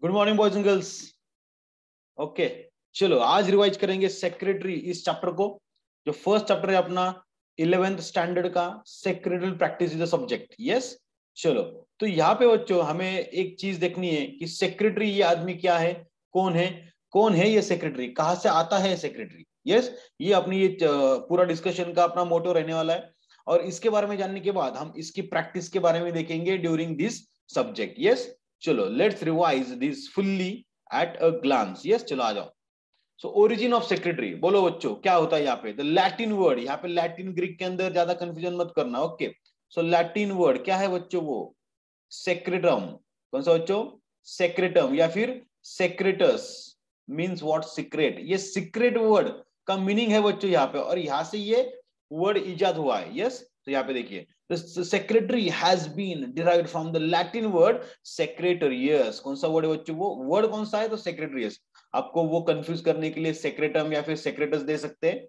Good morning boys and girls. Okay, चलो आज revise करेंगे सेक्रेटरी इस चैप्टर को, जो फर्स्ट चैप्टर है अपना 11th स्टैंडर्ड का। Secretary practice is the subject. Yes, चलो तो यहाँ पे बच्चों हमें एक चीज देखनी है कि सेक्रेटरी ये आदमी क्या है, कौन है, कौन है ये सेक्रेटरी, कहाँ से आता है सेक्रेटरी। यस, ये अपनी ये पूरा डिस्कशन का अपना मोटो रहने वाला है। और इसके बारे में जानने के बाद हम इसकी प्रैक्टिस के बारे में देखेंगे ड्यूरिंग दिस सब्जेक्ट। यस, चलो let's revise this fully at a glance. Yes, चलो आ जाओ। सो ओरिजिन ऑफ सेक्रेटरी बोलो बच्चों, क्या होता है यहाँ पे। द लैटिन वर्ड, यहाँ पे लैटिन ग्रीक के अंदर ज्यादा कंफ्यूजन मत करना। ओके, सो लैटिन वर्ड क्या है बच्चों, वो सेक्रेटम। कौन सा बच्चों, सेक्रेटम या फिर सेक्रेटस मीन्स व्हाट, सीक्रेट। ये सीक्रेट वर्ड का मीनिंग है बच्चों यहाँ पे, और यहां से ये वर्ड इजाद हुआ है। यस, तो यहाँ पे देखिए the secretary has been derived from the Latin word secretarius। कौन सा वर्ड है बच्चों, वो वर्ड कौन सा है, तो secretarius। आपको वो कंफ्यूज करने के लिए सेक्रेटम या फिर सेक्रेटस दे सकते हैं,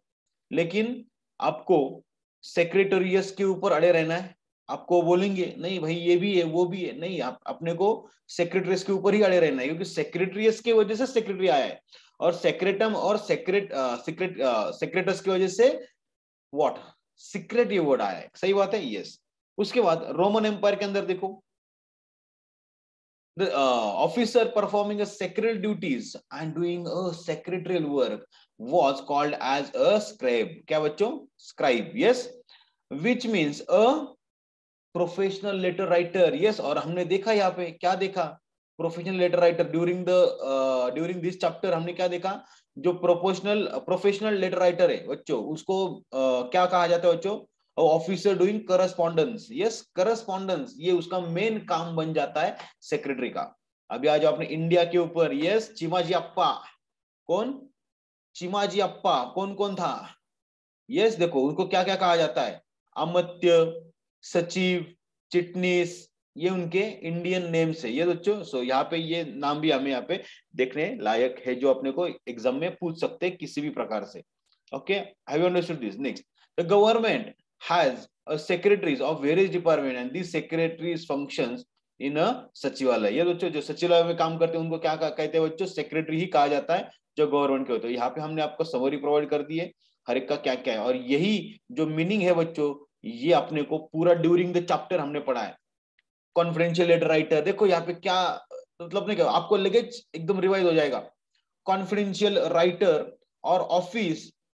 लेकिन आपको सेक्रेटरियस के ऊपर अड़े रहना है। आपको बोलेंगे नहीं भाई ये भी है वो भी है, नहीं, आप अपने को सेक्रेटरियस के ऊपर ही अड़े रहना है, क्योंकि सेक्रेटरियस की वजह से सेक्रेटरी आया है, और सेक्रेटम और सेक्रेटस की वजह से व्हाट, सीक्रेट ये वर्ड आया है। सही बात है, यस। उसके बाद रोमन एम्पायर के अंदर देखो, the officer performing a secretarial duties and doing a secretarial work was called as a scribe। क्या बच्चों, scribe। yes, which means a professional letter writer. Yes, और हमने देखा यहाँ पे क्या देखा, professional letter writer during this chapter हमने क्या देखा, जो प्रोफेशनल लेटर राइटर है बच्चों, उसको क्या कहा जाता है बच्चों, officer doing correspondence. Yes, correspondence ये उसका मेन काम बन जाता है सेक्रेटरी का। अभी आ जाओ अपने इंडिया के ऊपर। यस, चिमाजी अप्पा। कौन, चिमाजी अप्पा कौन कौन था। यस, देखो उनको क्या क्या कहा जाता है, अमात्य, सचिव, चिटनीस, ये उनके इंडियन नेम्स है ये बच्चों। सो यहाँ पे ये नाम भी हमें यहाँ पे देखने लायक है, जो अपने को एग्जाम में पूछ सकते हैं किसी भी प्रकार से। Okay, have you understood this. Next, the government has secretaries of various department and these secretaries functions in a सचिवालय। ये बच्चों जो सचिवालय में काम करते हैं उनको क्या कहते हैं बच्चों, सेक्रेटरी ही कहा जाता है, जो गवर्नमेंट के होते हैं। यहाँ पे हमने आपको समरी प्रोवाइड कर दी है हर एक का क्या क्या है, और यही जो मीनिंग है बच्चों, ये अपने को पूरा ड्यूरिंग द चैप्टर हमने पढ़ा है। कॉन्फिडेंशियल लेटर राइटर, देखो यहाँ पे क्या मतलब, नहीं क्या आपको लगेज एकदम रिवाइज हो जाएगा। कॉन्फिडेंशियल राइटर और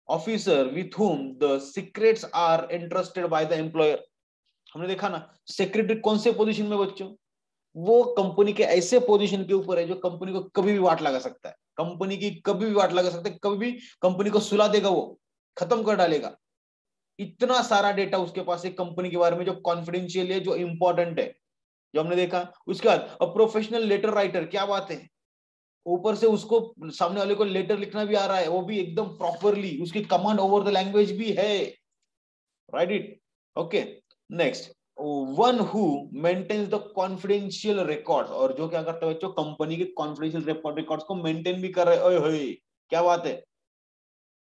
officer with whom the secrets are entrusted by the employer। हमने देखा ना, सेक्रेटरी कौन से पोजीशन में बच्चों, वो कंपनी के ऐसे पोजीशन के ऊपर है जो कंपनी को कभी भी वाट लगा सकता है, कंपनी की कभी भी वाट लगा सकता है, कभी भी कंपनी को सुला देगा, वो खत्म कर डालेगा। इतना सारा डेटा उसके पास है कंपनी के बारे में, जो कॉन्फिडेंशियल है, जो इंपॉर्टेंट है, जो हमने देखा। उसके बाद अब प्रोफेशनल लेटर राइटर, क्या बात है, ऊपर से उसको सामने वाले को लेटर लिखना भी आ रहा है, वो भी एकदम प्रॉपरली, उसकी कमांड ओवर द लैंग्वेज भी है। Write it, okay. Next, one who maintains the confidential records, और जो क्या करता है बच्चों, कंपनी के कॉन्फिडेंशियल रिकॉर्ड्स को मेंटेन भी कर रहे हैं। ओए होए, क्या बात है।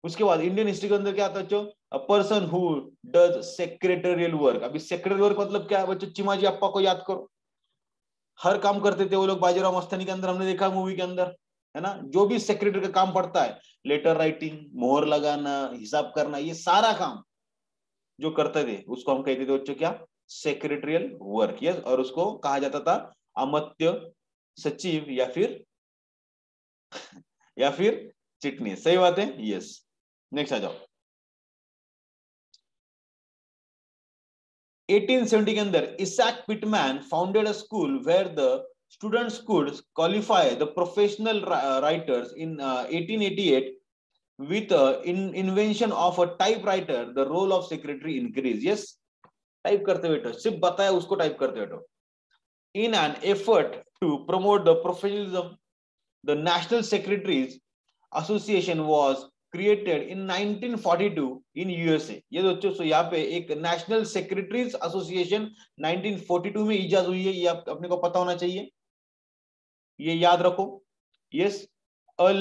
उसके बाद इंडियन हिस्ट्री के अंदर क्या आता है बच्चों, a person who does secretarial work. अभी सेक्रेटरियल वर्क मतलब क्या है बच्चों, चिमाजी अप्पा को याद करो, हर काम करते थे वो लोग बाजीराव मस्तानी के अंदर, हमने देखा मूवी के अंदर, है ना। जो भी सेक्रेटरी का काम पड़ता है, लेटर राइटिंग, मोहर लगाना, हिसाब करना, ये सारा काम जो करते थे उसको हम कहते थे बच्चों क्या, सेक्रेटरियल वर्क। यस, और उसको कहा जाता था अमात्य, सचिव या फिर चिटनी। सही बात है, यस। नेक्स्ट आ जाओ। 1870 के अंदर Isaac Pitman founded a school where the students could qualify the professional writers in 1888 with invention of a typewriter the role of secretary increase। yes, type करते बैठो, सिर्फ बताया उसको टाइप करते बैठो। in an effort to promote the professionalism, the National Secretaries Association was created in 1942 in USA। ये दोस्तों, सो यहाँ पे एक नेशनल सेक्रेटरीज एसोसिएशन 1942 में इजाद हुई है, ये अपने को पता होना चाहिए, ये याद रखो। Yes, a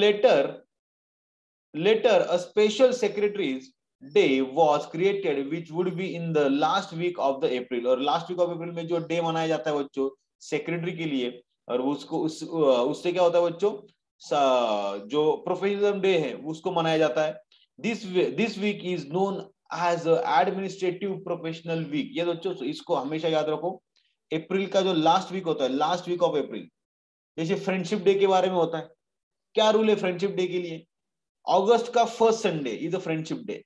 later a special secretaries day was created which would be in the last week of the April। और लास्ट वीक ऑफ अप्रैल में जो डे मनाया जाता है बच्चों सेक्रेटरी के लिए, और उसको उससे क्या होता है बच्चों, जो प्रोफेशनलिज्म डे है उसको मनाया जाता है। This week is known as administrative professional week. ये बच्चों इसको हमेशा याद रखो, अप्रैल का जो लास्ट वीक होता है, लास्ट वीक ऑफ अप्रैल, जैसे फ्रेंडशिप डे के बारे में होता है, क्या रूल है फ्रेंडशिप डे के लिए, अगस्त का first Sunday is a friendship day,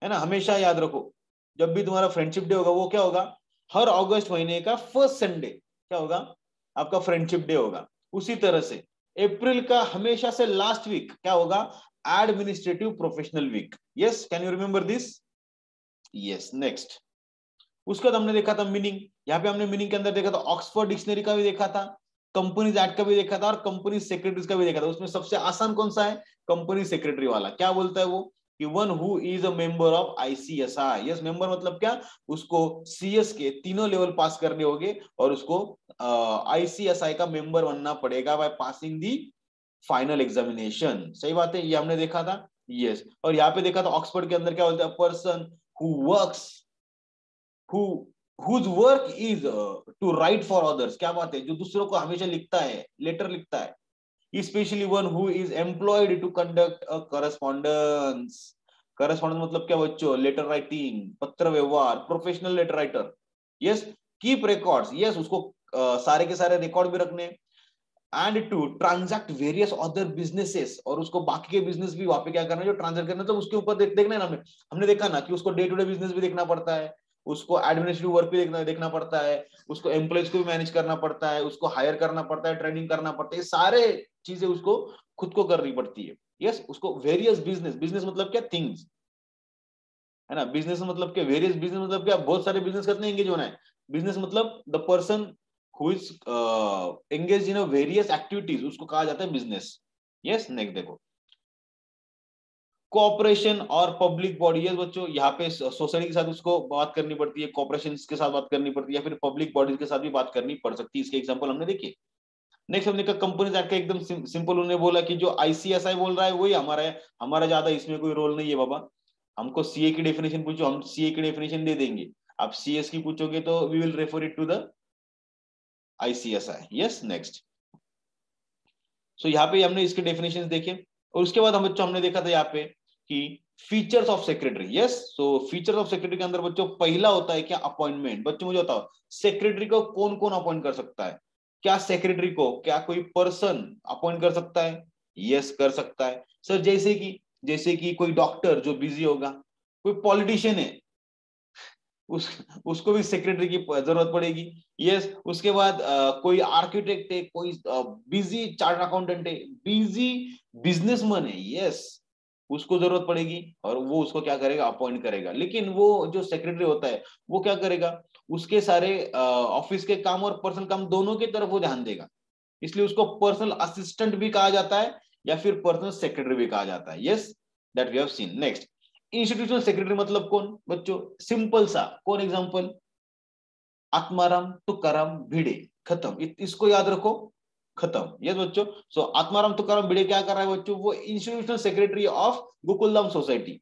है ना, हमेशा याद रखो। जब भी तुम्हारा फ्रेंडशिप डे होगा वो क्या होगा, हर अगस्त महीने का फर्स्ट संडे क्या होगा, आपका फ्रेंडशिप डे होगा। उसी तरह से अप्रैल का हमेशा से लास्ट वीक क्या होगा, administrative professional week. Yes, can you remember this? Yes, next. उसके बाद हमने देखा था मीनिंग, यहाँ पे हमने मीनिंग के अंदर देखा था ऑक्सफोर्ड डिक्शनरी का भी देखा था, कंपनीज एक्ट का भी देखा था और कंपनी सेक्रेटरीज का भी देखा था। उसमें सबसे आसान कौन सा है, कंपनी सेक्रेटरी वाला। क्या बोलता है वो कि one who is a member of ICSI. Yes, member मतलब क्या, उसको सीएस के तीनों लेवल पास करने होंगे और उसको आईसीएसआई का मेंबर बनना पड़ेगा by passing the final examination. सही बात है, ये हमने देखा था। यस, और यहाँ पे देखा था ऑक्सफोर्ड के अंदर क्या बोलता है, person who works who whose work is to write for others। क्या बात है, जो दूसरों को हमेशा लिखता है, लेटर लिखता है। Specially one who is employed to conduct a correspondence. Correspondence मतलब क्या बच्चों, लेटर राइटिंग, पत्र व्यवहार, professional letter writer. Yes, keep records, yes उसको सारे के सारे रिकॉर्ड भी रखने। And to transact various other businesses, और उसको बाकी के बिजनेस भी वहां पे क्या करना है, जो ट्रांजैक्ट करना है, तो उसके ऊपर देखना है ना। हमने देखा ना कि उसको डे टू डे बिजनेस भी देखना पड़ता है, उसको एडमिनिस्ट्रेटिव वर्क भी देखना पड़ता है, उसको एम्प्लॉइज को भी मैनेज करना पड़ता है, उसको हायर करना पड़ता है, ट्रेनिंग करना पड़ता है, सारे चीजें उसको खुद को करनी पड़ती है। यस, उसको वेरियस बिजनेस, बिजनेस मतलब क्या, थिंग्स, है ना। बिजनेस मतलब क्या, वेरियस बिजनेस मतलब क्या, बहुत सारे बिजनेस करते एंगेज होना है। बिजनेस मतलब the person who is engage in various activities, उसको कहा जाता है बिजनेस। यस, नेक्स्ट देखो, कोऑपरेशन और पब्लिक बॉडी। ये बच्चों यहाँ पे सोसाइटी के साथ उसको बात करनी पड़ती है, कॉर्पोरेशन के साथ बात करनी पड़ती है, या फिर पब्लिक बॉडीज के साथ भी बात करनी पड़ सकती है। इसके एग्जांपल हमने देखे। नेक्स्ट हमने कहा कंपनीज एक्ट का एकदम सिंपल, उन्होंने बोला कि जो आईसीएसआई बोल रहा है वही हमारा है, हमारा ज्यादा इसमें कोई रोल नहीं है बाबा। हमको सीए की डेफिनेशन पूछो, हम सीए की डेफिनेशन दे देंगे। आप सीएस की पूछोगे तो we will refer it to the ICSI. Yes, next. So यहाँ पे हमने इसके डेफिनेशंस देखे, और उसके बाद हम बच्चों हमने देखा था यहाँ पे कि features of secretary. Yes, so features of secretary के अंदर बच्चों पहला होता है क्या, अपॉइंटमेंट। बच्चों मुझे बताओ, सेक्रेटरी को कौन कौन अपॉइंट कर सकता है? क्या सेक्रेटरी को क्या कोई पर्सन अपॉइंट कर सकता है? यस, कर सकता है सर। जैसे कि कोई डॉक्टर जो बिजी होगा, कोई पॉलिटिशियन है, उसको भी सेक्रेटरी की जरूरत पड़ेगी। यस, उसके बाद कोई आर्किटेक्ट है, कोई बिजी चार्ट अकाउंटेंट है, बिजी बिजनेसमैन है, यस उसको जरूरत पड़ेगी, और वो उसको क्या करेगा, अपॉइंट करेगा। लेकिन वो जो सेक्रेटरी होता है वो क्या करेगा, उसके सारे ऑफिस के काम और पर्सनल काम दोनों की तरफ वो ध्यान देगा, इसलिए उसको पर्सनल असिस्टेंट भी कहा जाता है या फिर पर्सनल सेक्रेटरी भी कहा जाता है। Yes, that we have seen. Next, institutional secretary मतलब कौन बच्चों, सिंपल सा कौन एग्जांपल, आत्माराम तुकाराम भिड़े, खत्म, इसको याद रखो, खत्म। यस बच्चों, सो आत्माराम तुकाराम भिड़े क्या कर रहा है बच्चों, वो institutional secretary of Gokuldham society.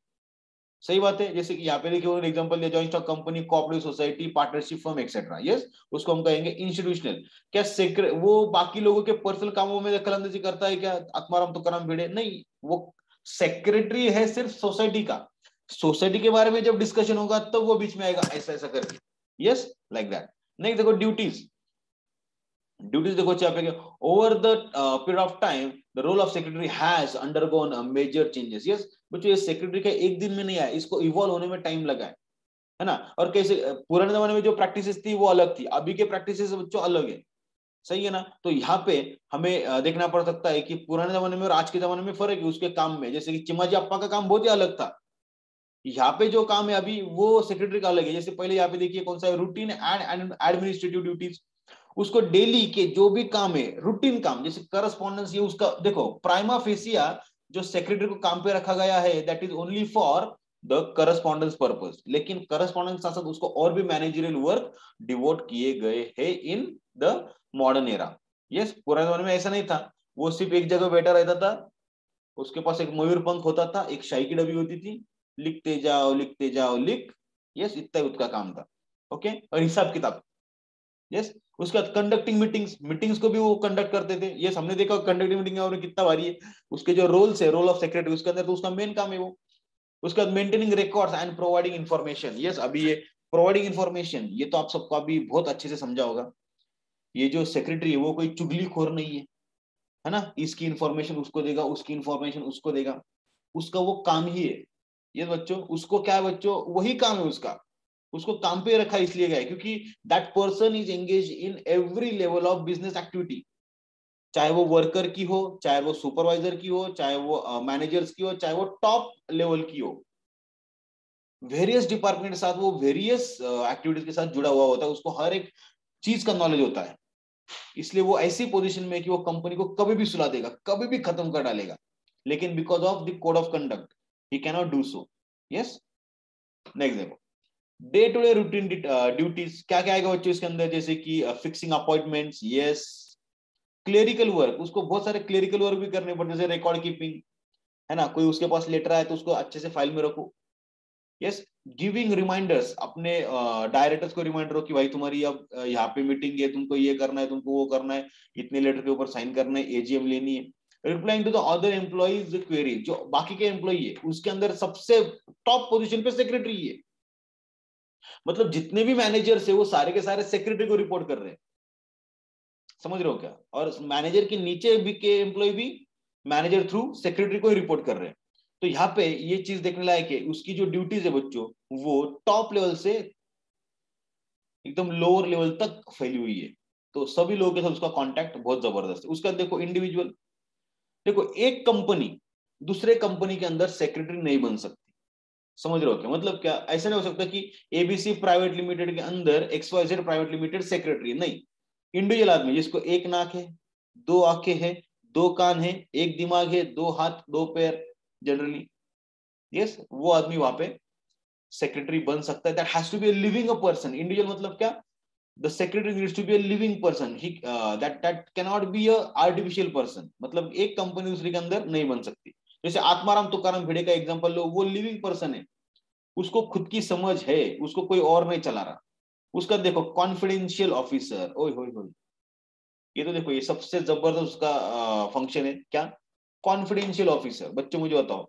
सही बात है, जैसे कि यहाँ पे देखिए उन्होंने एग्जांपल दिया, joint stock company, cooperative society, partnership firm etcetera. Yes, उसको हम कहेंगे इंस्टीट्यूशनल। क्या वो बाकी लोगों के पर्सनल कामों में दखलंदाजी करता है क्या, आत्माराम तुकाराम भिड़े? नहीं, वो सेक्रेटरी है सिर्फ सोसाइटी का। सोसाइटी के बारे में जब डिस्कशन होगा तब तो वो बीच में आएगा, ऐसा ऐसा करके। Yes, like that. नहीं देखो ड्यूटीज, ड्यूटीज देखो यहाँ पे, over the period of time the role of secretary has undergone major changes. Yes बच्चों, ये सेक्रेटरी का एक दिन में नहीं आया, इसको इवॉल्व होने में टाइम लगा है ना। और कैसे पुराने जमाने में जो प्रैक्टिसेस थी वो अलग थी, अभी के प्रैक्टिसेस बच्चों अलग है। सही है ना। तो यहाँ पे हमें देखना पड़ सकता है कि पुराने जमाने में और आज के जमाने में फर्क है उसके काम में। जैसे कि चिमाजी अप्पा का काम बहुत ही अलग था, यहाँ पे जो काम है अभी वो सेक्रेटरी का अलग है। जैसे पहले यहाँ पे देखिए कौन सा है, रूटीन एंड एडमिनिस्ट्रेटिव ड्यूटीज। उसको डेली के जो भी काम है, रूटीन काम, जैसे करस्पॉन्डेंस, ये उसका देखो प्राइमा फेसिया जो सेक्रेटरी को काम पे रखा गया है, that is only for the correspondence purpose. लेकिन करस्पॉन्डेंस साथ साथ उसको और भी मैनेजरियल वर्क डिवोट किए गए हैं in the modern era. Yes, पुराने जमाने में ऐसा नहीं था, वो सिर्फ एक जगह बैठा रहता था, उसके पास एक मयूर पंख होता था, एक शाही की डब्बी होती थी, लिखते जाओ लिख। यस, इतना ही उसका काम था। ओके, और हिसाब किताब। यस, उसके बाद कंडक्टिंग मीटिंग्स, मीटिंग्स को भी वो कंडक्ट करते थे। ये हमने देखा कंडक्टिंग मीटिंग और कितना भारी है। उसके जो रोल्स है, रोल ऑफ सेक्रेटरी, उसके अंदर तो उसका मेन काम है वो। उसके बाद maintaining records and providing information. Yes, अभी ये प्रोवाइडिंग इन्फॉर्मेशन ये तो आप सबको अभी बहुत अच्छे से समझा होगा। ये जो सेक्रेटरी है वो कोई चुगलीखोर नहीं है ना, इसकी इन्फॉर्मेशन उसको देगा, उसकी इन्फॉर्मेशन उसको देगा, उसका वो काम ही है। ये बच्चों उसको क्या है बच्चों, वही काम है उसका, उसको काम पे रखा इसलिए गया है क्योंकि that person is engage in every level of business activity, चाहे वो वर्कर की हो, चाहे वो सुपरवाइजर की हो, चाहे वो मैनेजर्स की हो, चाहे वो टॉप लेवल की हो। वेरियस डिपार्टमेंट के साथ वो वेरियस एक्टिविटीज के साथ जुड़ा हुआ होता है, उसको हर एक चीज का नॉलेज होता है। इसलिए वो ऐसी पोजीशन में है कि वो कंपनी को कभी भी सुला देगा, कभी भी खत्म कर डालेगा, लेकिन because of the code of conduct he can not do so. Yes, next देखो, day to day routine duties क्या क्या आएगा बच्चों इसके अंदर, जैसे कि fixing appointments. Yes, clerical work, उसको बहुत सारे क्लेरिकल वर्क भी करने पड़ते हैं, जैसे रिकॉर्ड कीपिंग, है ना, कोई उसके पास लेटर आए तो उसको अच्छे से फाइल में रखो। यस, गिविंग रिमाइंडर्स, अपने डायरेक्टर्स को रिमाइंडर हो कि भाई तुम्हारी अब यहाँ पे मीटिंग है, तुमको ये करना है, तुमको वो करना है, इतने लेटर के ऊपर साइन करना है, एजीएम लेनी है। Replying to the other employees query, जो बाकी के एम्प्लॉई है उसके अंदर सबसे टॉप पोजीशन पे सेक्रेटरी है। मतलब जितने भी मैनेजर्स है वो सारे के सारे सेक्रेटरी को रिपोर्ट कर रहे हैं, समझ रहे हो क्या? और मैनेजर के नीचे भी के एम्प्लॉय भी मैनेजर थ्रू सेक्रेटरी को ही रिपोर्ट कर रहे हैं। तो यहाँ पे ये चीज देखने लायक है, उसकी जो ड्यूटीज है बच्चों वो टॉप लेवल से एकदम लोअर लेवल तक फैली हुई है। तो सभी लोगों के साथ उसका कांटेक्ट बहुत जबरदस्त है। उसका देखो इंडिविजुअल, देखो एक कंपनी दूसरे कंपनी के अंदर सेक्रेटरी नहीं बन सकती, समझ रहे हो क्या? मतलब क्या, ऐसा नहीं हो सकता कि एबीसी प्राइवेट लिमिटेड के अंदर XYZ प्राइवेट लिमिटेड सेक्रेटरी, नहीं। इंडिविजुअल आदमी जिसको एक नाक है, दो आंखें हैं, दो कान है, एक दिमाग है, दो हाथ, दो पैर जनरली, यस, वो आदमी वहां पे सेक्रेटरी बन सकता है। That has to be a living a person. Individual मतलब क्या, the secretary needs to be a living person, he that can not be a artificial person. मतलब एक कंपनी दूसरे के अंदर नहीं बन सकती। जैसे आत्माराम तुकाराम भिड़े का एग्जांपल लो, वो लिविंग पर्सन है, उसको खुद की समझ है, उसको कोई और नहीं चला रहा। उसका देखो कॉन्फिडेंशियल ऑफिसर, ओए होए होए, ये तो देखो ये सबसे जबरदस्त उसका फंक्शन है क्या, कॉन्फिडेंशियल ऑफिसर। बच्चों मुझे बताओ,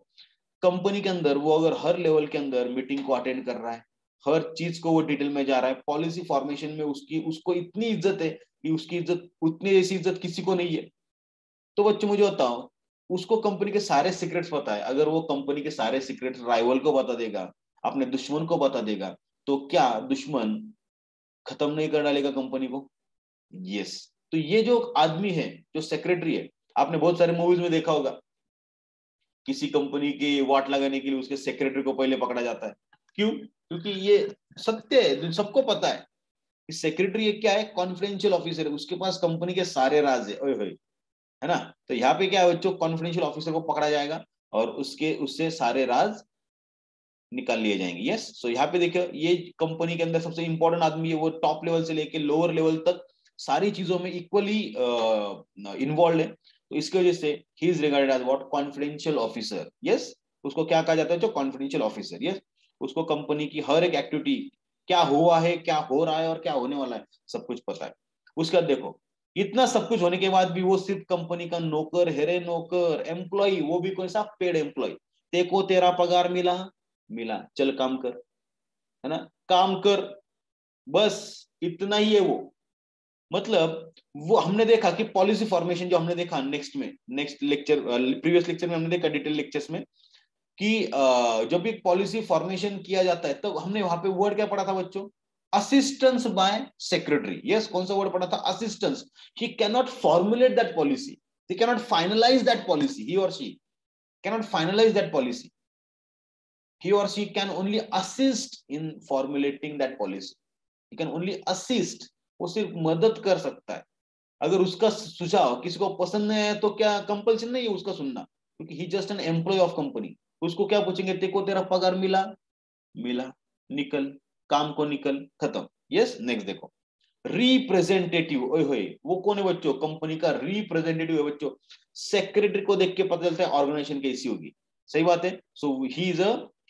कंपनी के अंदर वो अगर हर लेवल के अंदर मीटिंग को अटेंड कर रहा है, हर चीज को वो डिटेल में जा रहा है, पॉलिसी फॉर्मेशन में उसकी उसको इतनी इज्जत है कि उसकी इज्जत, उतनी ऐसी इज्जत किसी को नहीं है। तो बच्चों मुझे बताओ, उसको कंपनी के सारे सीक्रेट्स पता है, अगर वो कंपनी के सारे सीक्रेट्स राइवल को बता देगा, अपने दुश्मन को बता देगा, तो क्या दुश्मन खत्म नहीं कर डालेगा कंपनी को? यस। तो ये जो आदमी है, जो सेक्रेटरी है, आपने बहुत सारे मूवीज में देखा होगा, किसी कंपनी की वाट लगाने के लिए उसके सेक्रेटरी को पहले पकड़ा जाता है। क्यों? क्योंकि ये सत्य है, सबको पता है कि सेक्रेटरी एक क्या है, कॉन्फिडेंशियल ऑफिसर है, उसके पास कंपनी के सारे राज है, ओए होए, है ना। तो यहाँ पे क्या है बच्चों, कॉन्फिडेंशियल ऑफिसर को पकड़ा जाएगा और उसके उससे सारे राज निकाल लिए जाएंगे। यस, सो यहाँ पे देखिए ये कंपनी के अंदर सबसे इंपॉर्टेंट आदमी है, वो टॉप लेवल से लेके लोअर लेवल तक सारी चीजों में इक्वली इन्वॉल्व है। तो इसकी वजह से he is regarded as what, confidential officer. Yes, उसको क्या कहा जाता है, जो कॉन्फिडेंशियल ऑफिसर। यस, उसको कंपनी की हर एक एक्टिविटी, क्या हुआ है, क्या हो रहा है और क्या होने वाला है, सब कुछ पता है। उसके बाद देखो, इतना सब कुछ होने के बाद भी वो सिर्फ कंपनी का नौकर है रे, नौकर, एम्प्लॉय, वो भी कोई सा पेड एम्प्लॉय। तेको तेरा पगार मिला, मिला, चल काम कर, है ना, काम कर, बस इतना ही है वो। मतलब वो हमने देखा कि पॉलिसी फॉर्मेशन, जो हमने देखा नेक्स्ट में, नेक्स्ट लेक्चर, प्रीवियस लेक्चर में हमने देखा, डिटेल लेक्चर्स में, कि जब एक पॉलिसी फॉर्मेशन किया जाता है तब हमने वहां पे वर्ड क्या पढ़ा था बच्चों, असिस्टेंस बाय सेक्रेटरी। यस, कौन सा वर्ड पढ़ा था, assistance. He can not formulate that policy, he cannot finalize that policy, he or she cannot finalize that policy, he or she can only assist in formulating that policy, he can only assist, वो सिर्फ मदद कर सकता है। अगर उसका सुझाव किसी को पसंद नहीं है तो क्या कंपल्सन नहीं है उसका सुनना, क्योंकि he just an employ of company. उसको क्या पूछेंगे, तेरे को तेरा पगार मिला, मिला, निकल, काम को निकल, खत्म। यस, नेक्स्ट देखो, रिप्रेजेंटेटिव, ओए होए, वो कौन है बच्चों, कंपनी का रिप्रेजेंटेटिव है बच्चों। सेक्रेटरी को देख के पता चलता है ऑर्गेनाइजेशन कैसी होगी, सही बात है। सो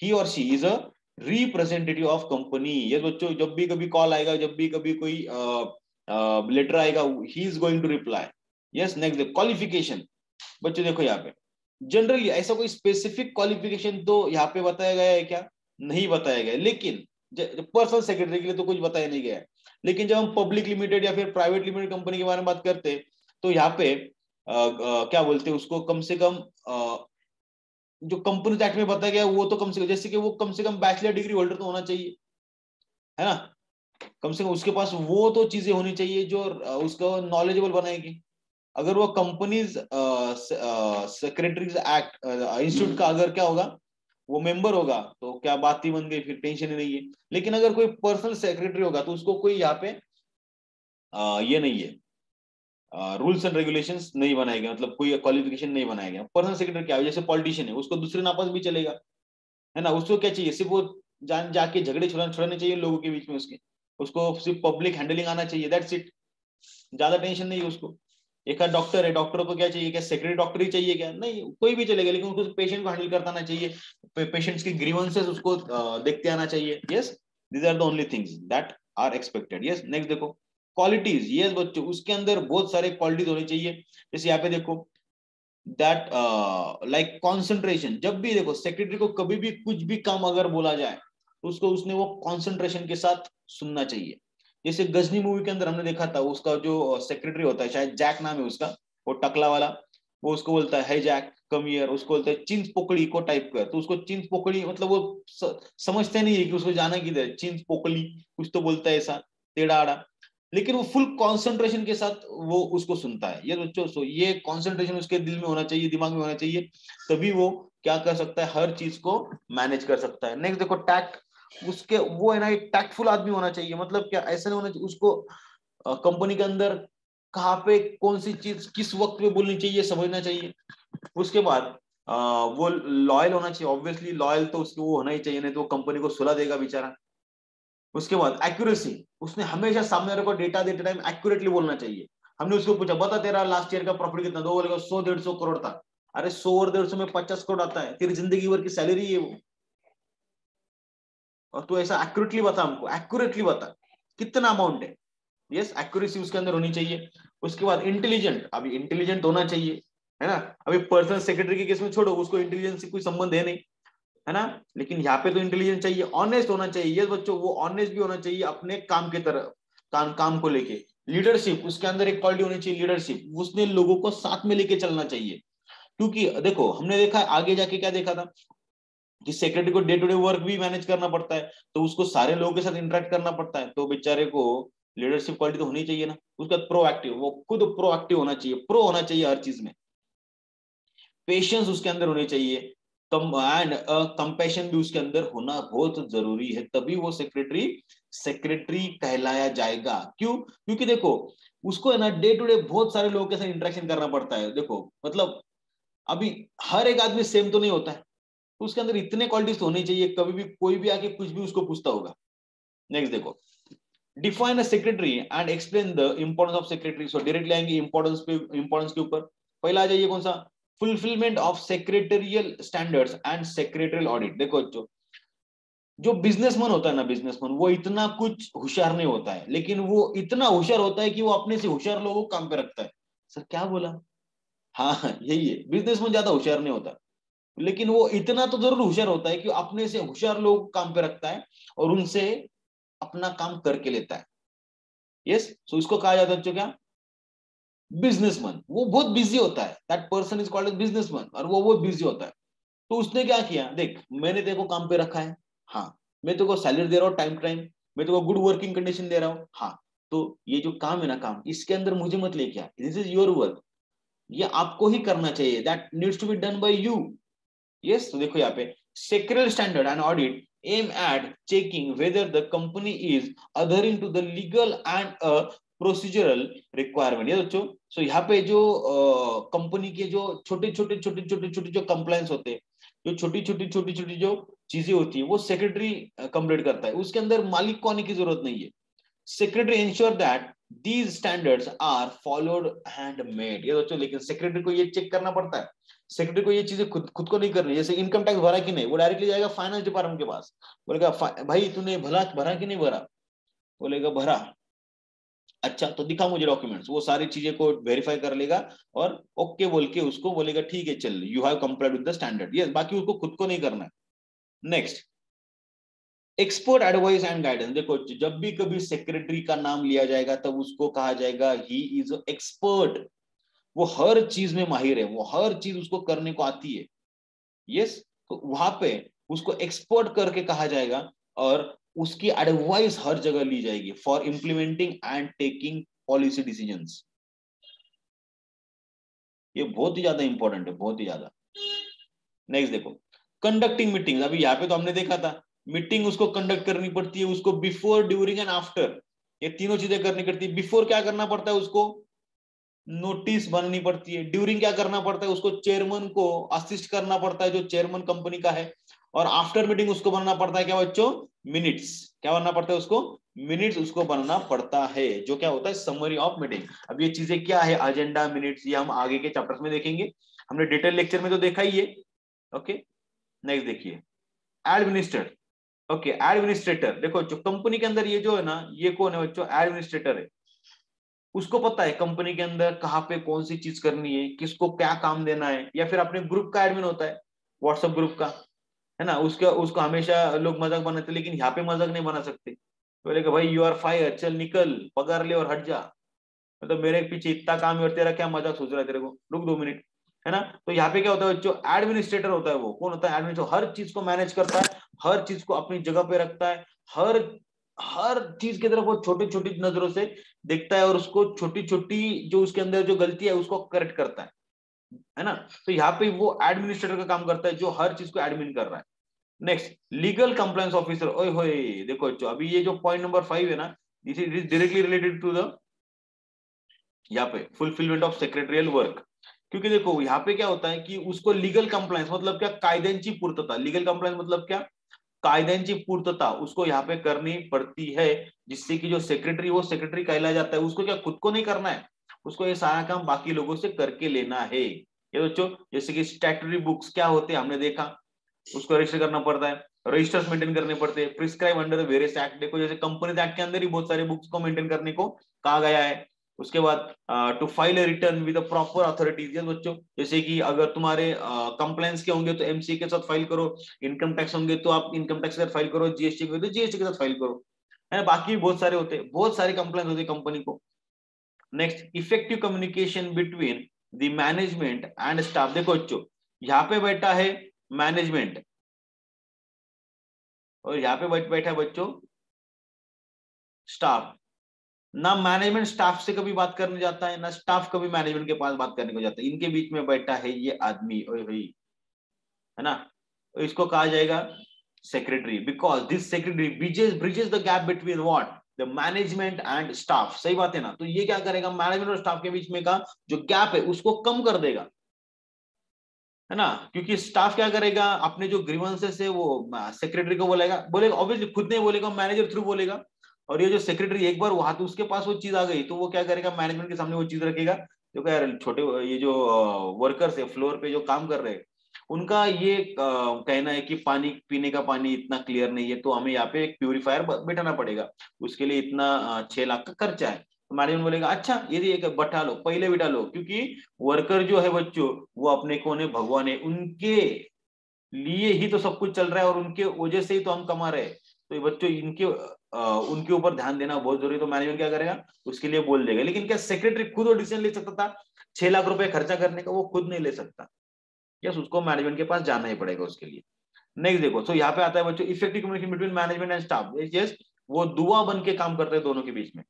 ही और she is a representative of company. ये बच्चों जब भी कभी कॉल आएगा, जब भी कभी कोई लेटर आएगा, he is going to reply. Yes, next qualification. बच्चों देखो यहाँ पे जनरली ऐसा कोई स्पेसिफिक क्वालिफिकेशन तो यहाँ पे बताया गया है क्या? नहीं बताया गया है। लेकिन पर्सनल सेक्रेटरी के लिए तो कुछ बताया नहीं गया है। लेकिन जब हम पब्लिक लिमिटेड या फिर प्राइवेट लिमिटेड कंपनी के बारे में बात करते हैं तो यहाँ पे क्या बोलते हैं उसको, कम से कम जो कंपनी एक्ट में बताया गया है वो तो कम से कम, जैसे कि वो कम से कम बैचलर डिग्री होल्डर तो होना चाहिए, है ना? कम से कम उसके पास वो तो चीजें होनी चाहिए जो उसको नॉलेजेबल बनाएगी। अगर वो कंपनीज सेक्रेटरीज एक्ट इंस्टीट्यूट का अगर क्या होगा, वो मेंबर होगा तो क्या बात ही बन गई, फिर टेंशन ही नहीं है। लेकिन अगर कोई पर्सनल सेक्रेटरी होगा तो उसको कोई यहाँ पे ये नहीं है, रूल्स एंड रेगुलेशंस नहीं बनाएंगे, मतलब कोई क्वालिफिकेशन नहीं बनाएगा। पर्सनल सेक्रेटरी क्या है, जैसे पॉलिटिशियन है उसको दूसरे नापास भी चलेगा, है ना? उसको क्या चाहिए, सिर्फ वो जान जाके झगड़े छुड़ाने चाहिए लोगों के बीच में, उसको सिर्फ पब्लिक हैंडलिंग आना चाहिए, दैट्स इट। ज्यादा टेंशन नहीं है उसको। एक डॉक्टर है, डॉक्टर को क्या चाहिए, क्या सेक्रेटरी डॉक्टर ही चाहिए क्या? नहीं, कोई भी चलेगा, लेकिन उसको पेशेंट को हैंडल करता आना चाहिए, पेशेंट्स की ग्रीवेंसेस उसको देखते आना चाहिए। Yes, these are the only things that are expected. Yes, next देखो क्वालिटीज। यस बच्चों, उसके अंदर बहुत सारे क्वालिटीज होनी चाहिए। जैसे यहाँ पे देखो दैट लाइक कॉन्सेंट्रेशन। जब भी देखो सेक्रेटरी को कभी भी कुछ भी काम अगर बोला जाए तो उसको उसने वो कॉन्सेंट्रेशन के साथ सुनना चाहिए। जैसे गजनी मूवी के अंदर हमने देखा था, उसका जो सेक्रेटरी होता है, शायद जैक नाम है उसका, वो टकला वाला, वो उसको बोलता है जैक कम हियर, उसको बोलता है चिंच पोकड़ी को टाइप कर, तो उसको चिंच पोकड़ी मतलब वो समझते नहीं है कि उसको जाना किधर, चिंच पोकड़ी कुछ तो बोलता है ऐसा टेढ़ा आड़ा, लेकिन वो फुल कंसंट्रेशन के साथ वो उसको सुनता है। ये बच्चों, सो ये कंसंट्रेशन उसके दिल में होना चाहिए, दिमाग में होना चाहिए, तभी वो क्या कर सकता है, हर चीज को मैनेज कर सकता है। नेक्स्ट देखो टैक्ट। उसके वो है ना एक टैक्टफुल आदमी होना चाहिए, मतलब क्या ऐसा नहीं होना चाहिए उसको कंपनी के अंदर कहाँ पे कौन सी चीज किस वक्त पे बोलनी चाहिए समझना चाहिए। उसके बाद वो लॉयल होना चाहिए, ऑब्वियसली लॉयल तो उसको वो होना ही चाहिए, नहीं तो कंपनी को सुला देगा बेचारा। उसके बाद एक्यूरेसी, उसने हमेशा सामने वाले को डेटा देते टाइम एक्यूरेटली बोलना चाहिए। हमने उसको पूछा बता तेरा लास्ट ईयर का प्रॉफिट कितना, दो बोलेगा 100-150 करोड़ था। अरे 100 और 150 में 50 करोड़ आता है, तेरी जिंदगी भर की सैलरी है वो, और तू ऐसा एक्यूरेटली बता, हमको एक्यूरेटली बता कितना अमाउंट है। यस, एक्यूरेसी उसके अंदर होनी चाहिए। उसके बाद इंटेलिजेंट, अभी इंटेलिजेंट होना चाहिए, है ना? अभी पर्सनल सेक्रेटरी के केस में छोड़ो, उसको इंटेलिजेंस से कोई संबंध है नहीं, है ना? लेकिन यहाँ पे तो इंटेलिजेंस चाहिए, ऑनेस्ट होना चाहिए। ये बच्चों वो ऑनेस्ट भी होना चाहिए अपने काम के तरफ, काम को लेके। लीडरशिप, उसके अंदर एक क्वालिटी होनी चाहिए लीडरशिप, उसने लोगों को साथ में लेके चलना चाहिए। क्योंकि देखो हमने देखा आगे जाके क्या देखा था कि सेक्रेटरी को डे टू डे वर्क भी मैनेज करना पड़ता है, तो उसको सारे लोगों के साथ इंटरेक्ट करना पड़ता है, तो बेचारे को लीडरशिप क्वालिटी तो होनी चाहिए ना। उसका प्रोएक्टिव, वो खुद प्रोएक्टिव होना चाहिए, प्रो होना चाहिए हर चीज में। पेशेंस उसके अंदर होनी चाहिए, कम एंड कंपैशन भी उसके अंदर होना बहुत जरूरी है, तभी वो सेक्रेटरी सेक्रेटरी कहलाया जाएगा। क्यों? क्योंकि देखो उसको है ना डे टू डे बहुत सारे लोगों के साथ इंटरेक्शन करना पड़ता है। देखो मतलब अभी हर एक आदमी सेम तो नहीं होता है, तो उसके अंदर इतने क्वालिटीज होनी चाहिए, कभी भी कोई भी आके कुछ भी उसको पूछता होगा। नेक्स्ट देखो define a secretary and explain the importance of secretary. So directly आएंगे इंपॉर्टेंस के ऊपर। पहला आ जाइए कौन सा, fulfilment of secretarial standards and secretarial audit. देखो जो बिजनेसमैन होता है ना, बिजनेसमैन वो इतना कुछ होशियार नहीं होता है, लेकिन वो इतना होशियार होता है कि वो अपने से होशियार लोगों को काम पे रखता है। सर क्या बोला? हाँ यही है, बिजनेसमैन ज्यादा होशियार नहीं होता, लेकिन वो इतना तो जरूर होशियार होता है कि अपने से होशियार लोगों को काम पे रखता है और उनसे अपना काम करके लेता है। यस, सो इसको कहा जाता है बच्चों क्या, बिजनेसमैन। वो बहुत बिजी होता है, that person is called as businessman, और वो बहुत बिजी होता है। तो उसने क्या किया, देख मैंने तेरे को काम पे रखा है, हाँ मैं तेरे को सैलरी दे रहा हूँ टाइम टाइम, मैं तेरे को गुड वर्किंग कंडीशन दे रहा हूँ, हाँ तो ये जो काम है ना, काम इसके अंदर मुझे मत लेके आ, दिस इज योर वर्क, ये आपको ही करना चाहिए, that needs to be done by you. Yes, तो देखो यहाँ पे secretarial standard and audit aim at checking whether the company is adhering to the legal and procedural requirement. ये बच्चों, सो यहाँ पे जो कंपनी के जो छोटे छोटे जो कंप्लायंस होते हैं, जो छोटी छोटी जो चीजें होती है, वो सेक्रेटरी कंप्लीट करता है, उसके अंदर मालिक को आने की जरूरत नहीं है। Secretary ensure that these standards are followed and made. ये बच्चों लेकिन सेक्रेटरी को ये चेक करना पड़ता है, सेक्रेटरी को ये चीजें खुद खुद को नहीं करनी। जैसे इनकम टैक्स भरा कि नहीं, वो डायरेक्टली जाएगा फाइनेंस डिपार्टमेंट के पास, बोलेगा भाई तूने भला भरा कि नहीं भरा, बोलेगा भरा, अच्छा तो दिखा मुझे डॉक्यूमेंट्स, वो सारी चीजें को वेरीफाई कर लेगा और ओके बोल के उसको बोलेगा ठीक है चल you have complied with the standard, yes, बाकी उसको खुद को नहीं करना है। Next, expert advice and guidance. देखो जब भी कभी सेक्रेटरी का नाम लिया जाएगा तब उसको कहा जाएगा ही इज एक्सपर्ट, वो हर चीज में माहिर है, वो हर चीज उसको करने को आती है, यस। तो वहां पे उसको एक्सपर्ट करके कहा जाएगा और उसकी एडवाइस हर जगह ली जाएगी for implementing and taking policy decisions. ये बहुत ही ज्यादा इंपॉर्टेंट है, बहुत ही ज्यादा। नेक्स्ट देखो, कंडक्टिंग मीटिंग। अभी यहाँ पे तो हमने देखा था मीटिंग उसको कंडक्ट करनी पड़ती है, उसको बिफोर ड्यूरिंग एंड आफ्टर, ये तीनों चीजें करनी पड़ती है। बिफोर क्या करना पड़ता है उसको, नोटिस बननी पड़ती है। ड्यूरिंग क्या करना पड़ता है उसको, चेयरमैन को असिस्ट करना पड़ता है जो चेयरमैन कंपनी का है। और आफ्टर मीटिंग उसको बनना पड़ता है क्या बच्चों, मिनिट्स। क्या बनना पड़ता है उसको, मिनिट्स उसको बनना पड़ता है, जो क्या होता है समरी ऑफ मीटिंग। अब ये चीजें क्या है, एजेंडा, मिनिट्स, ये हम आगे के चैप्टर्स में देखेंगे, हमने डिटेल लेक्चर में तो देखा ही है। ओके, नेक्स्ट देखिए, एडमिनिस्ट्रेटर। ओके, एडमिनिस्ट्रेटर, देखो जो कंपनी के अंदर ये जो है ना, ये कौन है बच्चों, एडमिनिस्ट्रेटर है। उसको पता है कंपनी के अंदर कहाँ पे कौन सी चीज करनी है, किसको क्या काम देना है। या फिर अपने ग्रुप का एडमिन होता है, व्हाट्सएप ग्रुप का, है ना, उसका उसको हमेशा लोग मजाक बनाते हैं, लेकिन यहाँ पे मजाक नहीं बना सकते। बोले कि भाई यू आर फायर, चल निकल, पगार ले और हट जा, मतलब मेरे पीछे इतना काम है और तेरा क्या मजाक सोच रहा है, तेरे को रुक 2 मिनट, है ना। तो यहाँ पे क्या होता है बच्चों, एडमिनिस्ट्रेटर होता है। वो कौन होता है, एडमिनिस्ट्रेटर, हर चीज को मैनेज करता है, हर चीज को अपनी जगह पे रखता है, हर हर चीज की तरफ वो छोटी छोटी नजरों से देखता है और उसको छोटी छोटी जो उसके अंदर जो गलती है उसको करेक्ट करता है ना। तो यहाँ पे वो एडमिनिस्ट्रेटर का काम करता है जो हर चीज को एडमिन कर रहा है। Next, legal compliance officer. ओए होए, देखो बच्चों अभी ये जो पॉइंट नंबर 5 है ना, this is directly related to the यहाँ पे फुलफिलमेंट ऑफ सेक्रेटरियल वर्क। क्योंकि देखो यहाँ पे क्या होता है कि उसको लीगल कंप्लायंस मतलब क्या, कायद्यांची पूर्तता। लीगल कंप्लायंस मतलब क्या, कायद्यांची पूर्तता उसको यहाँ पे करनी पड़ती है, जिससे कि जो सेक्रेटरी, वो सेक्रेटरी कहला जाता है, उसको क्या खुद को नहीं करना है, उसको ये सारा काम बाकी लोगों से करके लेना है। ये बच्चों जैसे कि स्टैट्यूटरी बुक्स क्या होते हैं हमने देखा, उसको रजिस्टर करना पड़ता है, रजिस्टर्स मेंटेन करने पड़ते हैं, प्रिस्क्राइब अंडर वेरियस एक्ट। देखो जैसे कंपनीज एक्ट के अंदर ही बहुत सारे बुक्स को मेंटेन करने को कहा गया है। उसके बाद to file a return with proper authorities. बच्चों जैसे कि अगर तुम्हारे कंप्लेंट्स के होंगे तो एमसी के साथ फाइल करो, इनकम टैक्स होंगे तो आप इनकम टैक्स के साथ फाइल करो, जीएसटी के तो जीएसटी के साथ फाइल करो, है ना। बाकी भी बहुत सारे होते हैं, बहुत सारे कंप्लेंट होती है कंपनी को। Next, effective communication between the management and staff. देखो बच्चों यहाँ पे बैठा है मैनेजमेंट और यहाँ पे बैठा है बच्चों स्टाफ। ना मैनेजमेंट स्टाफ से कभी बात करने जाता है, ना स्टाफ कभी मैनेजमेंट के पास बात करने को जाता है, इनके बीच में बैठा है ये आदमी, ओए भाई, है ना। तो इसको कहा जाएगा secretary, because this secretary bridges the gap between what, the management and staff. सही बात है ना। तो ये क्या करेगा, मैनेजमेंट और स्टाफ के बीच में का जो गैप है उसको कम कर देगा, है ना। क्योंकि स्टाफ क्या करेगा, अपने जो ग्रीवेंसेस है वो सेक्रेटरी को बोलेगा, ऑब्वियसली खुद नहीं बोलेगा, मैनेजर थ्रू बोलेगा। और ये जो सेक्रेटरी एक बार वहां तो उसके पास वो चीज आ गई तो वो क्या करेगा, मैनेजमेंट के सामने वो चीज रखेगा, जो क्या यार छोटे ये जो वर्कर्स है फ्लोर पे जो काम कर रहे हैं, उनका ये कहना है कि पानी पीने का पानी इतना क्लियर नहीं है, तो हमें यहाँ पे एक प्यूरिफायर बैठाना पड़ेगा, उसके लिए इतना 6 लाख का खर्चा है। तो मैनेजमेंट बोलेगा अच्छा ये एक बैठा लो, पहले बैठा लो, क्योंकि वर्कर जो है बच्चों वो अपने कौन है, भगवान है, उनके लिए ही तो सब कुछ चल रहा है और उनके वजह से ही तो हम कमा रहे हैं। तो ये बच्चों इनके उनके ऊपर ध्यान देना बहुत जरूरी है। तो मैनेजमेंट क्या करेगा, उसके लिए बोल देगा। लेकिन क्या सेक्रेटरी खुद वो डिसीजन ले सकता था 6 लाख रुपए खर्चा करने का, वो खुद नहीं ले सकता, यस, उसको मैनेजमेंट के पास जाना ही पड़ेगा उसके लिए। नेक्स्ट देखो, तो यहाँ पे आता है बच्चों effective communication between management and staff. Yes, वो दुआ बन के काम करते हैं दोनों के बीच में।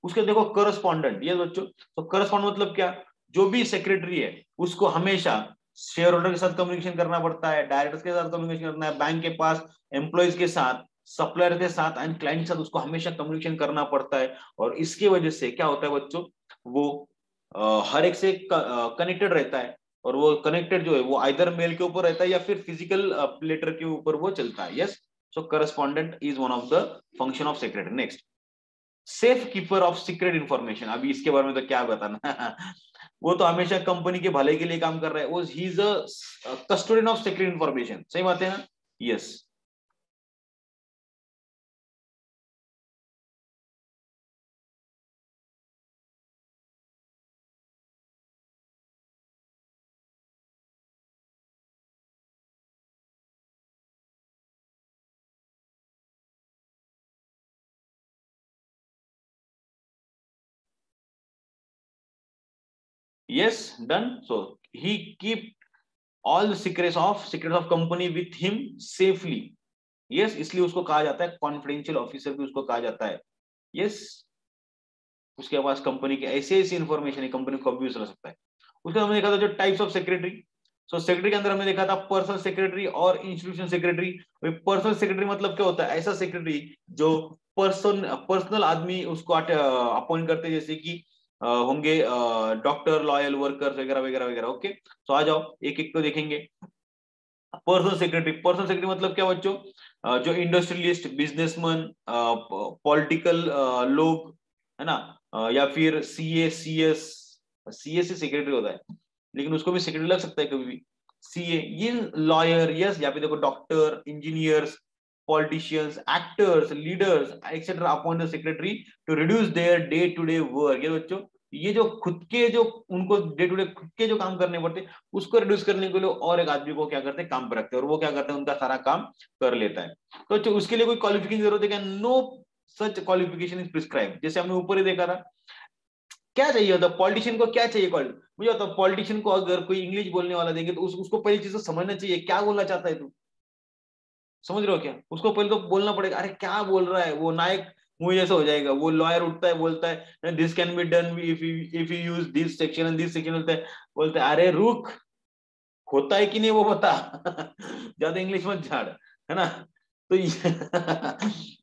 उसके देखो करस्पॉन्डेंट, ये बच्चों, तो करस्पॉन्डेंट मतलब क्या, जो भी सेक्रेटरी है उसको हमेशा शेयर होल्डर के साथ कम्युनिकेशन करना पड़ता है, डायरेक्टर्स के साथ कम्युनिकेशन करना है, बैंक के पास, एम्प्लॉयज के साथ, सप्लायर के साथ एंड क्लाइंट के साथ उसको हमेशा कम्युनिकेशन करना पड़ता है। और इसकी वजह से क्या होता है बच्चों, वो हर एक से कनेक्टेड रहता है। और वो कनेक्टेड जो है वो आइदर मेल के ऊपर रहता है या फिर फिजिकल लेटर के ऊपर वो चलता है। Yes, so correspondent is one of the function of secretary. Next, safe keeper of secret information. अभी इसके बारे में तो क्या बताना वो तो हमेशा कंपनी के भले के लिए काम कर रहा है, वो he is a custodian of secret information. सही बात है ना, yes. Yes, done. So he keep all the secrets of company with him safely. Yes, इसलिए उसको कहा जाता है कॉन्फिडेंशियल ऑफिसर भी उसको कहा जाता है. Yes, उसके पास कंपनी के ऐसे ऐसी इंफॉर्मेशन है, कंपनी को अब्यूज कर सकता है. उसके हमने देखा था जो types of secretary. So secretary के अंदर हमने देखा था पर्सनल सेक्रेटरी और इंस्टीट्यूशन सेक्रेटरी. पर्सनल सेक्रेटरी मतलब क्या होता है? ऐसा सेक्रेटरी जो पर्सनल आदमी उसको अपॉइंट करते हैं, जैसे कि होंगे डॉक्टर, लॉयल, वर्कर्स वगैरह वगैरह वगैरह. ओके, तो आ जाओ एक एक को देखेंगे. पर्सनल सेक्रेटरी मतलब क्या बच्चों? जो इंडस्ट्रियलिस्ट, बिजनेसमैन, पॉलिटिकल लोग, है ना, या फिर सीए, सीएस से सेक्रेटरी होता है, लेकिन उसको भी सेक्रेटरी लग सकता है कभी भी. सीए, ये लॉयर. यस, यहाँ पे देखो doctor, engineers, politicians, actors, leaders etcetera appoint the secretary to reduce their day to day work. ये बच्चों, ये जो खुद के जो उनको डे टू डे खुद के जो काम करने पड़ते हैं उसको रिड्यूस करने के लिए और एक आदमी को क्या करते हैं, काम पर रखते हैं, और वो क्या करते हैं, उनका सारा काम कर लेता है. तो उसके लिए कोई क्वालिफिकेशन की जरूरत है क्या? No such qualification is prescribe. जैसे हमने ऊपर ही देखा था, क्या चाहिए होता पॉलिटिशियन को? क्या चाहिए मुझे होता पॉलिटिशियन को अगर कोई इंग्लिश बोलने वाला देंगे तो उसको पहली चीज तो समझना चाहिए क्या बोलना चाहता है तू. समझ रहे हो क्या? उसको पहले तो बोलना पड़ेगा, अरे क्या बोल रहा है. वो नायक मूवी जैसा हो जाएगा. वो लॉयर उठता है, बोलता है this can be done if you use this section and this section. बोलते है अरे रुक, होता है कि नहीं वो बता. ज्यादा इंग्लिश मत झाड़, है ना. तो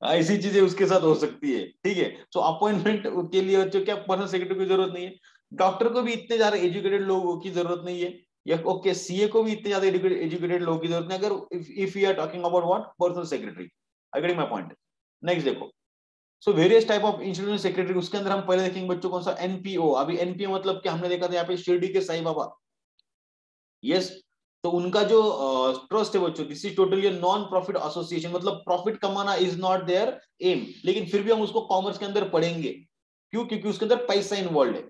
ऐसी चीजें उसके साथ हो सकती है. ठीक है, सो अपॉइंटमेंट के लिए बच्चों क्या पर्सनल सेक्रेटरी की जरूरत नहीं है. डॉक्टर को भी इतने ज्यादा एजुकेटेड लोगों की जरूरत नहीं है. या ओके, सीए को भी इतने ज्यादा एजुकेटेड लोगों की जरूरत नहीं, अगर if you are talking about what, personal secretary. I getting my point. Next देखो, so various type of institution secretary. उसके अंदर हम पहले देखेंगे बच्चों कौन सा, एनपीओ. अभी एनपीओ मतलब क्या, हमने देखा था यहाँ पे शिरडी के साईं बाबा. यस, तो उनका जो ट्रस्ट है बच्चों, this is totally non profit association. मतलब प्रॉफिट कमाना इज नॉट देयर एम, लेकिन फिर भी हम उसको कॉमर्स के अंदर पढ़ेंगे. क्यों? क्योंकि उसके अंदर पैसा इन्वॉल्व है.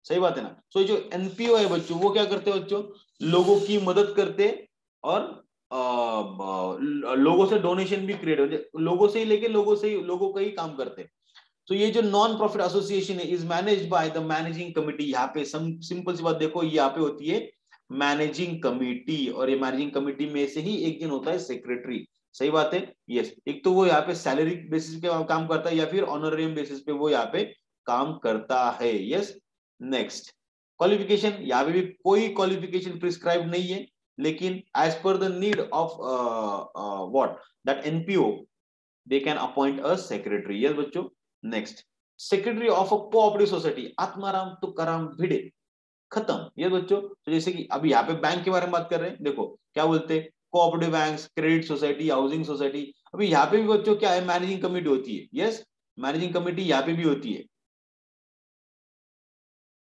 सही बात है ना. सो जो एनपीओ है बच्चों, वो क्या करते हैं बच्चों? लोगों की मदद करते, और लोगों से डोनेशन भी क्रिएट हो, लोगों से ही लेके लोगों का ही काम करते. तो ये जो नॉन प्रॉफिट एसोसिएशन है is managed by the managing committee. यहाँ पे सिंपल सी बात देखो, यहाँ पे होती है मैनेजिंग कमिटी, और ये मैनेजिंग कमिटी में से ही एक दिन होता है सेक्रेटरी. सही बात है. यस, एक तो वो यहाँ पे सैलरी बेसिस पे काम करता है, या फिर ऑनरेरियम बेसिस पे वो यहाँ पे काम करता है. Yes, next qualification. यहाँ पे भी कोई क्वालिफिकेशन प्रिस्क्राइब नहीं है, लेकिन as per the need of what that NPO they can appoint a secretary. Yes बच्चों, next secretary of a cooperative society, Atmaram Tukaram Bhide. खत्म. ये बच्चों, तो जैसे कि अभी यहाँ पे बैंक के बारे में बात कर रहे हैं, देखो क्या बोलते हैं, cooperative bank, credit society, housing society. अभी यहाँ पे भी बच्चों क्या है, मैनेजिंग कमेटी होती है. यस, मैनेजिंग कमेटी यहाँ पे भी होती है.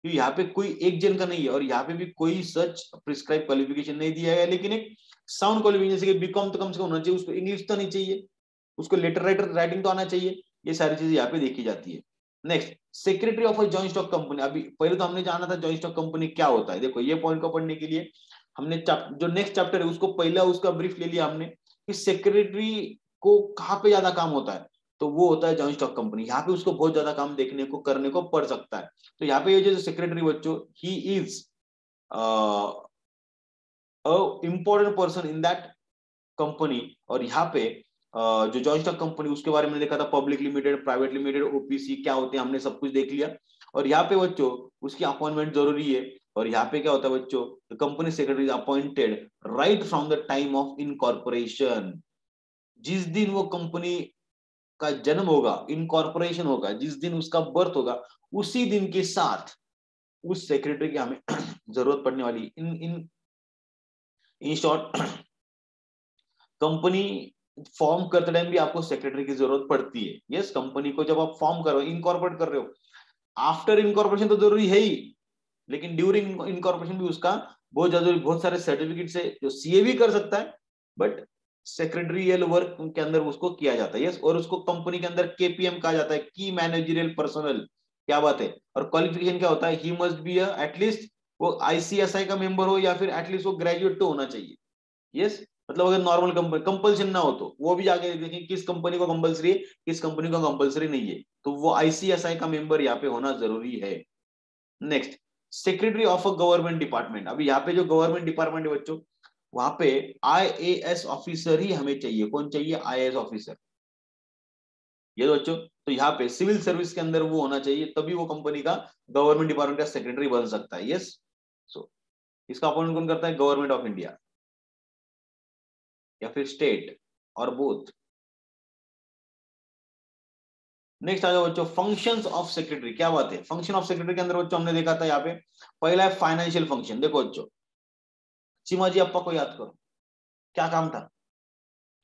क्योंकि यहाँ पे कोई एक जन का नहीं है, और यहाँ पे भी कोई सच प्रिस्क्राइब क्वालिफिकेशन नहीं दिया गया, लेकिन एक साउंड क्वालिफिकेशन, जैसे कि बीकॉम तो कम से कम होना चाहिए, उसको इंग्लिश तो नहीं चाहिए, उसको लेटर राइटिंग तो आना चाहिए. ये सारी चीजें यहाँ पे देखी जाती है. Next, secretary of a joint stock company. अभी पहले तो हमने जाना था जॉइंट स्टॉक कंपनी क्या होता है. देखो ये पॉइंट को पढ़ने के लिए हमने जो नेक्स्ट चैप्टर है उसको पहला उसका ब्रीफ ले लिया हमने, कि सेक्रेटरी को कहाँ पे ज्यादा काम होता है. तो वो होता है जॉइंट स्टॉक कंपनी. यहाँ पे उसको बहुत ज्यादा काम देखने को करने को पड़ सकता है. तो यहाँ पे ये जो सेक्रेटरी बच्चों, he is important person in that company. और यहाँ पे जो जॉइंट स्टॉक कंपनी, उसके बारे में देखा था, public limited, private limited, OPC क्या होते हैं, हमने सब कुछ देख लिया. और यहाँ पे बच्चों उसकी अपॉइंटमेंट जरूरी है. और यहाँ पे क्या होता है बच्चों, the company secretary is appointed right from the time of incorporation. जिस दिन वो कंपनी का जन्म होगा, इनकॉर्पोरेशन होगा, जिस दिन उसका बर्थ होगा, उसी दिन के साथ उस सेक्रेटरी की हमें जरूरत पड़ने वाली. इन शॉर्ट, कंपनी फॉर्म करते टाइम भी आपको सेक्रेटरी की जरूरत पड़ती है. यस, कंपनी को जब आप फॉर्म कर रहे हो, इनकॉर्पोरेट कर रहे हो, आफ्टर इनकॉर्पोरेशन तो जरूरी है ही, लेकिन ड्यूरिंग इनकॉर्पोरेशन भी उसका बहुत ज्यादा, बहुत सारे सर्टिफिकेट से जो सीए भी कर सकता है, बट सेक्रेटरियल वर्क के अंदर उसको किया जाता है. यस, और उसको कंपनी के अंदर केपीएम कहा जाता है, की मैनेजरियल पर्सनल. क्या बात है. और क्वालिफिकेशन क्या होता है, ही मस्ट बी एटलीस्ट वो आईसीएसआई का मेंबर हो, या फिर एटलीस्ट वो ग्रेजुएट तो होना चाहिए. यस, मतलब अगर नॉर्मल कंपनी कंपल्शन ना हो तो वो भी जाके देखें किस कंपनी को कंपलसरी है, किस कंपनी को कंपलसरी नहीं है. तो वो आईसीएसआई का मेंबर यहाँ पे होना जरूरी है. Next, secretary of a government department. अभी यहाँ पे जो गवर्नमेंट डिपार्टमेंट है बच्चों, वहां पे IAS ऑफिसर ही हमें चाहिए। कौन चाहिए? IAS officer. ये बच्चों, तो यहाँ पे सिविल सर्विस के अंदर वो होना चाहिए, तभी वो कंपनी का गवर्नमेंट डिपार्टमेंट का सेक्रेटरी बन सकता है। यस। सो इसका अपॉइंट कौन करता है? गवर्नमेंट ऑफ इंडिया या फिर स्टेट और बोथ। नेक्स्ट आ जाओ बच्चों, फंक्शंस ऑफ सेक्रेटरी। क्या बात है? फंक्शन ऑफ सेक्रेटरी के अंदर बच्चों हमने देखा था यहाँ पे पहला है फाइनेंशियल फंक्शन। देखो बच्चों, चिमाजी अप्पा को याद करो, क्या काम था?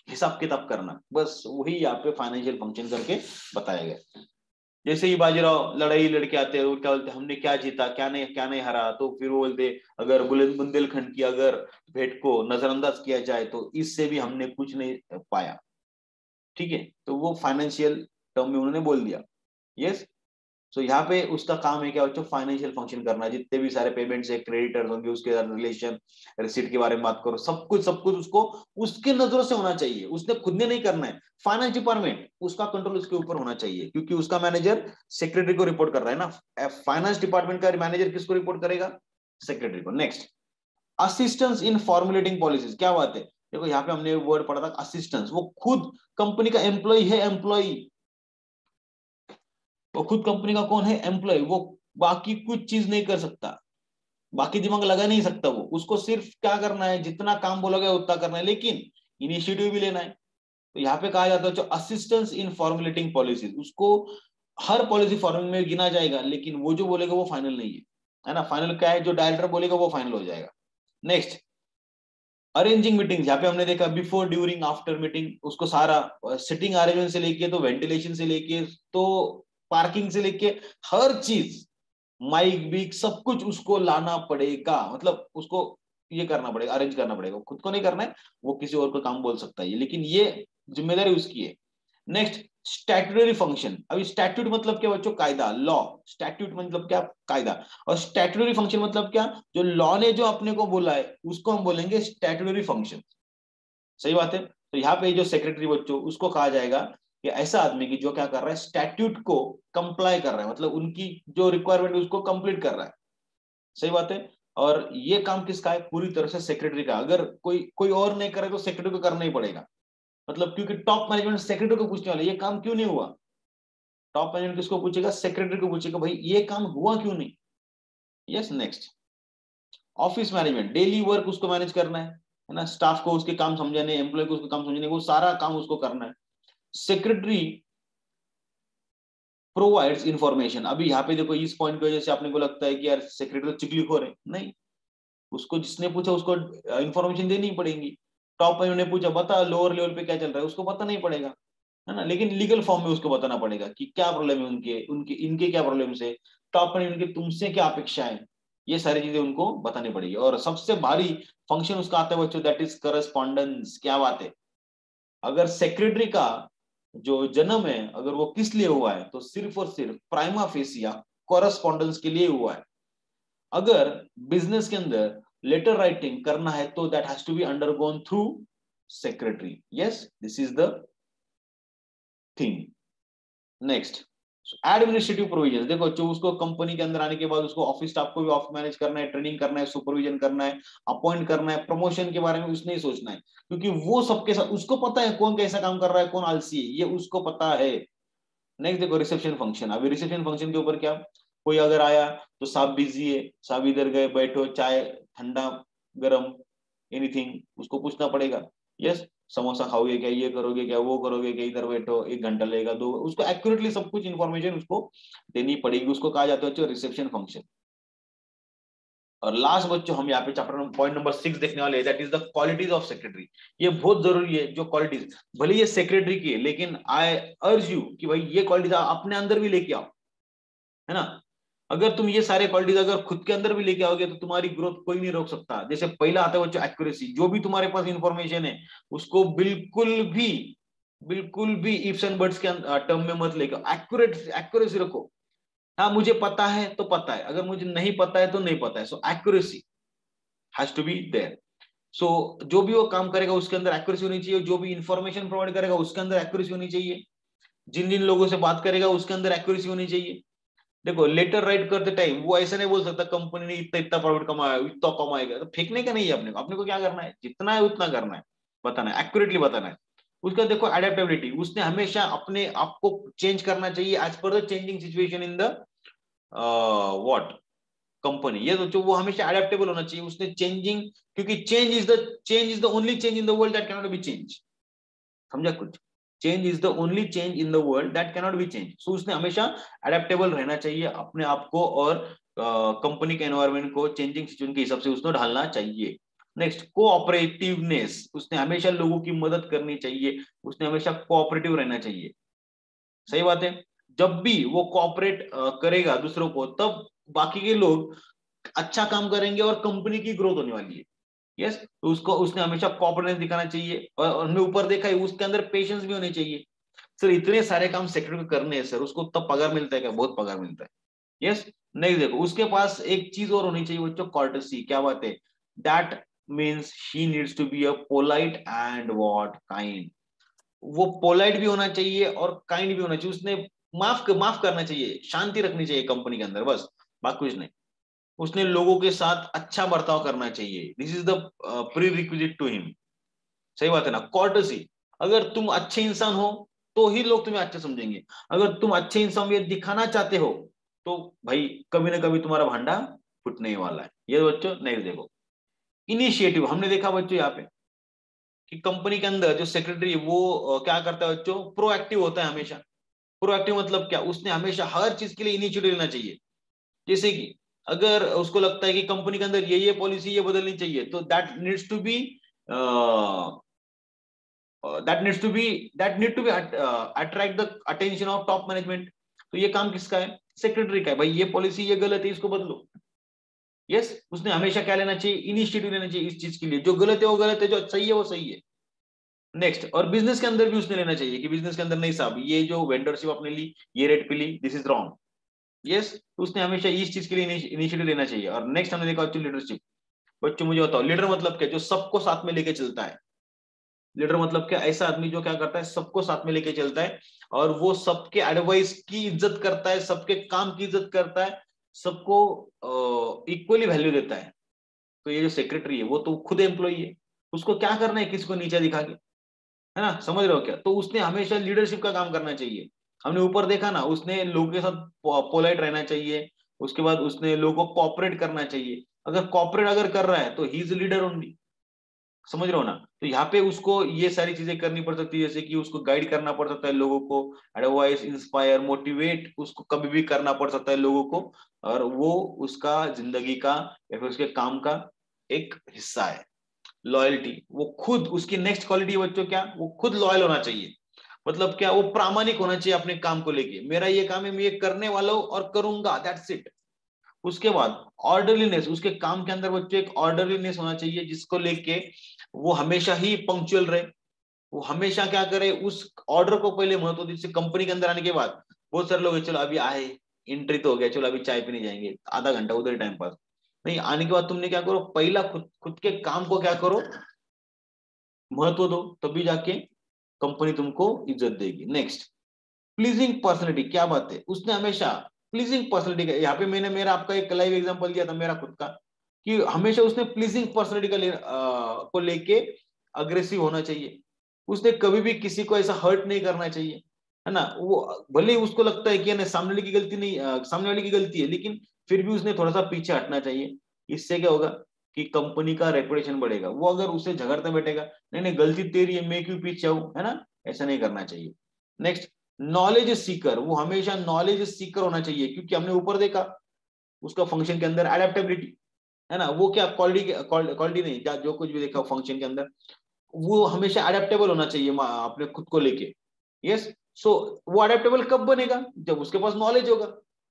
हिसाब किताब करना, बस वही यहाँ पे फाइनेंशियल फंक्शन करके बताया गया। जैसे ही बाजीराव लड़ाई लड़के आते हैं, वो क्या बोलते हैं? हमने क्या जीता, क्या नहीं हरा। तो फिर वो बोलते अगर बुंदेलखंड की अगर भेंट को नजरअंदाज किया जाए तो इससे भी हमने कुछ नहीं पाया। ठीक है, तो वो फाइनेंशियल टर्म में उन्होंने बोल दिया। यस। सो यहाँ पे उसका काम है क्या बच्चों? फाइनेंशियल फंक्शन करना। जितने भी सारे पेमेंट्स है, क्रेडिटर्स होंगे, उसके रिलेशन, रिसीट के बारे में बात करो, सब कुछ उसको उसके नजरों से होना चाहिए। उसने खुद ने नहीं करना है। फाइनेंस डिपार्टमेंट, उसका कंट्रोल उसके ऊपर होना चाहिए, क्योंकि उसका मैनेजर सेक्रेटरी को रिपोर्ट कर रहा है ना। फाइनेंस डिपार्टमेंट का मैनेजर किसको रिपोर्ट करेगा? सेक्रेटरी को। Next, assistance in formulating policies. क्या बात है? देखो यहाँ पे हमने वर्ड पढ़ा था असिस्टेंस। वो खुद कंपनी का एम्प्लॉय है। वो खुद कंपनी का कौन है? एम्प्लॉय। वो बाकी कुछ चीज नहीं कर सकता, बाकी दिमाग लगा नहीं सकता। वो उसको सिर्फ क्या करना है? जितना काम बोलोगे उतना करना है, लेकिन इनिशिएटिव भी लेना है। तो यहाँ पे कहा जाता है जो असिस्टेंस इन फॉर्मुलेटिंग पॉलिसीज, उसको हर पॉलिसी फॉर्मिंग में गिना जाएगा, लेकिन वो जो बोलेगा वो फाइनल नहीं है ना। फाइनल क्या है? जो डायरेक्टर बोलेगा वो फाइनल हो जाएगा। Next, arranging meeting. यहाँ पे हमने देखा बिफोर, ड्यूरिंग, आफ्टर मीटिंग, उसको सारा सिटिंग अरेंजमेंट से लेके तो वेंटिलेशन से लेके तो पार्किंग से लेके हर चीज, माइक बिक सब कुछ उसको लाना पड़ेगा। मतलब उसको ये करना पड़ेगा, अरेंज करना पड़ेगा। खुद को नहीं करना है, वो किसी और को काम बोल सकता है, लेकिन ये जिम्मेदारी उसकी है। Next, statutory function. अभी स्टैट्यूट मतलब क्या बच्चों? कायदा, लॉ। स्टैट्यूट मतलब क्या? कायदा। और स्टैट्यूटरी फंक्शन मतलब क्या? जो लॉ ने जो अपने को बोला है उसको हम बोलेंगे स्टैट्यूटरी फंक्शन। सही बात है। तो यहाँ पे जो सेक्रेटरी बच्चों, उसको कहा जाएगा कि ऐसा आदमी की जो क्या कर रहा है? स्टैट्यूट को कंप्लाई कर रहा है, मतलब उनकी जो रिक्वायरमेंट है उसको कंप्लीट कर रहा है। सही बात है। और ये काम किसका है? पूरी तरह से सेक्रेटरी का। अगर कोई कोई और नहीं करे तो सेक्रेटरी को करना ही पड़ेगा। मतलब क्योंकि टॉप मैनेजमेंट सेक्रेटरी को पूछने वाले ये काम क्यों नहीं हुआ। टॉप मैनेजमेंट किसको पूछेगा? सेक्रेटरी को पूछेगा, भाई ये काम हुआ क्यों नहीं। Yes. Next, office management. Daily work उसको मैनेज करना है ना। स्टाफ को उसके काम समझाने, एम्प्लॉय को उसके काम समझाने, वो सारा काम उसको करना है। Secretary provides information. अभी यहाँ पे देखो, इस पॉइंट की वजह से आपने को लगता है कि यार सेक्रेटरी तो चिकलीखोर है। नहीं, उसको जिसने पूछा उसको इन्फॉर्मेशन देनी पड़ेगी। टॉप मैनेजमेंट ने पूछा बता लोअर लेवल पे क्या चल रहा है, उसको पता नहीं पड़ेगा, है ना। लेकिन लीगल फॉर्म में उसको बताना पड़ेगा कि क्या प्रॉब्लम है उनके उनके इनके क्या प्रॉब्लम है, टॉप मैनेजमेंट की तुमसे क्या अपेक्षा है, ये सारी चीजें उनको बतानी पड़ेगी। और सबसे भारी फंक्शन उसका आता है बच्चों, दैट इज करस्पॉन्डेंस। क्या बात है? अगर सेक्रेटरी का जो जन्म है अगर वो किस लिए हुआ है, तो सिर्फ और सिर्फ प्राइमा फेसिया कॉरेस्पॉन्डेंस के लिए हुआ है। अगर बिजनेस के अंदर लेटर राइटिंग करना है तो that has to be undergone through secretary. Yes, this is the thing. Next, administrative provision. देखो, जो उसको कंपनी के अंदर आने के बाद उसको ऑफिस स्टाफ को भी ऑफ मैनेज करना है, ट्रेनिंग करना है, सुपरविजन करना है, अपॉइंट करना है। प्रमोशन के बारे में उसने ही सोचना है, क्योंकि वो सबके साथ उसको पता है कौन कैसा काम कर रहा है, कौन आलसी है, ये उसको पता है। नेक्स्ट देखो, रिसेप्शन फंक्शन। अभी रिसेप्शन फंक्शन के ऊपर क्या, कोई अगर आया तो साहब बिजी है, साहब इधर गए, बैठो, चाय ठंडा गरम एनीथिंग, उसको पूछना पड़ेगा। यस, समोसा खाओगे क्या, ये करोगे क्या, वो करोगे क्या, इधर बैठो, 1 घंटा लगेगा, दो, उसको एक्यूरेटली सब कुछ इन्फॉर्मेशन उसको देनी पड़ेगी। उसको कहा जाता है रिसेप्शन फंक्शन। और लास्ट बच्चों, हम यहाँ पे चैप्टर पॉइंट नंबर 6 देखने वाले, that is the qualities of secretary. ये बहुत जरूरी है, जो क्वालिटीज भले ये सेक्रेटरी की है, लेकिन आई अर्ज यू कि भाई ये क्वालिटीज अपने अंदर भी लेके आओ, है ना। अगर तुम ये सारे क्वालिटीज अगर खुद के अंदर भी लेके आओगे तो तुम्हारी ग्रोथ कोई नहीं रोक सकता। जैसे पहला आता है बच्चों एक्यूरेसी। जो भी तुम्हारे पास इंफॉर्मेशन है उसको बिल्कुल भी इफ्स एंड बट्स के टर्म में मत लेके, एक्यूरेसी रखो। हाँ, मुझे पता है तो पता है, अगर मुझे नहीं पता है तो नहीं पता है। So accuracy has to be there. So जो भी वो काम करेगा उसके अंदर एक्यूरेसी होनी चाहिए, जो भी इंफॉर्मेशन प्रोवाइड करेगा उसके अंदर एक्यूरेसी होनी चाहिए, जिन जिन लोगों से बात करेगा उसके अंदर एक्यूरेसी होनी चाहिए। देखो लेटर राइट करते टाइम वो ऐसा नहीं बोल सकता कंपनी ने इतना इतना प्रॉफिट कमाया, इतना कमाएगा, तो फेंकने का नहीं है अपने को क्या करना है, जितना है उतना करना है, बताना है, एक्यूरेटली बताना है। उसका देखो एडेप्टेबिलिटी, उसने हमेशा अपने आप को चेंज करना चाहिए as per the changing situation in the what company. ये सोचो वो हमेशा एडेप्टेबल होना चाहिए, उसने चेंजिंग, क्योंकि change is the only change in the world that can not be change. समझा कुछ? Change is the only change in the world that can not be change. So उसने हमेशा एडेप्टेबल रहना चाहिए अपने आप को, और कंपनी के एनवायरमेंट को चेंजिंग सिचुएशन के हिसाब से उसने ढालना चाहिए। नेक्स्ट कोऑपरेटिवनेस, उसने हमेशा लोगों की मदद करनी चाहिए, उसने हमेशा कोऑपरेटिव रहना चाहिए। सही बात है। जब भी वो कोऑपरेट करेगा दूसरों को, तब बाकी के लोग अच्छा काम करेंगे और कंपनी की ग्रोथ होने वाली है। यस, तो उसको उसने हमेशा कॉपरेटिव दिखाना चाहिए, और हमने ऊपर देखा है उसके अंदर पेशेंस भी होने चाहिए। सर इतने सारे काम सेक्रेटरी को करने हैं सर, उसको तब पगार मिलता है क्या? बहुत पगार मिलता है। यस, नहीं देखो उसके पास एक चीज और होनी चाहिए बच्चों, कॉर्टेसी। क्या बात है? That means she needs to be a polite and what kind. वो पोलाइट भी होना चाहिए और काइंड भी होना चाहिए। उसने माफ करना चाहिए, शांति रखनी चाहिए कंपनी के अंदर, बस, बाकी कुछ नहीं। उसने लोगों के साथ अच्छा बर्ताव करना चाहिए, this is the prerequisite to him. सही बात है ना? कॉर्टसी, अगर तुम अच्छे इंसान हो तो ही लोग तुम्हें अच्छे समझेंगे। अगर तुम अच्छे इंसान ये दिखाना चाहते हो तो भाई कभी ना कभी तुम्हारा भांडा फूटने ही वाला है। ये बच्चों नहीं देखो, इनिशिएटिव हमने देखा बच्चों यहाँ पे कि कंपनी के अंदर जो सेक्रेटरी है वो क्या करता है बच्चों, प्रोएक्टिव होता है हमेशा। प्रोएक्टिव मतलब क्या? उसने हमेशा हर चीज के लिए इनिशिएटिव लेना चाहिए। जैसे कि अगर उसको लगता है कि कंपनी के अंदर ये पॉलिसी ये बदलनी चाहिए, तो that need to be attract the attention of top management. तो ये काम किसका है? सेक्रेटरी का है। भाई ये पॉलिसी ये गलत है, इसको बदलो। यस, उसने हमेशा क्या लेना चाहिए? इनिशिएटिव लेना चाहिए इस चीज के लिए। जो गलत है वो गलत है, जो सही है वो सही है। नेक्स्ट, और बिजनेस के अंदर भी उसने लेना चाहिए कि बिजनेस के अंदर नहीं साहब, ये जो वेंडरशिप आपने ली, ये रेट पे ली, दिस इज रॉन्ग। यस, तो उसने हमेशा इस चीज के लिए इनिशिएटिव लेना चाहिए। और नेक्स्ट हमने देखा बच्चों लीडरशिप। बच्चों मुझे बताओ लीडर मतलब क्या? जो सबको साथ में लेके चलता है। लीडर मतलब क्या? ऐसा आदमी जो क्या करता है, सबको साथ में लेके चलता है, और वो सबके एडवाइस की इज्जत करता है, सबके काम की इज्जत करता है, सबको इक्वली वैल्यू देता है। तो ये जो सेक्रेटरी है वो तो खुद एम्प्लॉई है, उसको क्या करना है? किसी को नीचा दिखा के, है ना? समझ रहे हो क्या? तो उसने हमेशा लीडरशिप का काम करना चाहिए। हमने ऊपर देखा ना, उसने लोगों के साथ पोलाइट रहना चाहिए, उसके बाद उसने लोगों को कॉपरेट करना चाहिए। अगर कॉपरेट अगर कर रहा है तो ही इज लीडर ओनली। समझ रहे हो ना? तो यहाँ पे उसको ये सारी चीजें करनी पड़ सकती है, जैसे कि उसको गाइड करना पड़ सकता है लोगों को, एडवाइस, इंस्पायर, मोटिवेट उसको कभी भी करना पड़ सकता है लोगों को। और वो उसका जिंदगी का या फिर उसके काम का एक हिस्सा है। लॉयल्टी, वो खुद उसकी नेक्स्ट क्वालिटी बच्चों क्या? वो खुद लॉयल होना चाहिए। मतलब क्या? वो प्रामाणिक होना चाहिए अपने काम को लेके, मेरा ये काम है, मैं ये करने वाला हूं और करूंगा, दैट्स इट। उसके बाद ऑर्डरलीनेस, उसके काम के अंदर बच्चों एक ऑर्डरलीनेस होना चाहिए, जिसको लेके वो हमेशा ही पंक्चुअल रहे। वो हमेशा क्या करे, उस ऑर्डर को पहले महत्व दे। जैसे कंपनी के अंदर आने के बाद बहुत सारे लोग हैं, चलो अभी आए, एंट्री तो हो गया, चलो अभी चाय पीने जाएंगे, आधा घंटा उधर टाइम पास। नहीं, आने के बाद तुमने क्या करो, पहला खुद खुद के काम को क्या करो, महत्व दो, तभी जाके कंपनी तुमको इज्जत देगी। Next, pleasing personality. क्या बात है? उसने हमेशा प्लीजिंग पर्सनैलिटी का, यहाँ पे मैंने मेरा आपका एक लाइव एग्जांपल दिया था मेरा खुद का, कि हमेशा उसने प्लीजिंग पर्सनैलिटी को लेके अग्रेसिव होना चाहिए। उसने कभी भी किसी को ऐसा हर्ट नहीं करना चाहिए, है ना? वो भले ही उसको लगता है कि नहीं, सामने वाले की गलती नहीं, सामने वाले की गलती है, लेकिन फिर भी उसने थोड़ा सा पीछे हटना चाहिए। इससे क्या होगा कि कंपनी का रेपुटेशन बढ़ेगा। वो अगर उसे झगड़ता बैठेगा, नहीं नहीं गलती तेरी है, मैं क्यों पीछे हूं, है ना? ऐसा नहीं करना चाहिए। Next, knowledge Sikar. वो हमेशा नॉलेज सीकर होना चाहिए, क्योंकि हमने ऊपर देखा उसका फंक्शन के अंदर एडेप्टेबिलिटी, है ना? वो क्या क्वालिटी, क्वालिटी नहीं, क्या जो कुछ भी देखा फंक्शन के अंदर, वो हमेशा अडेप्टेबल होना चाहिए अपने खुद को लेके। यस, सो वो अडेप्टेबल कब बनेगा? जब उसके पास नॉलेज होगा।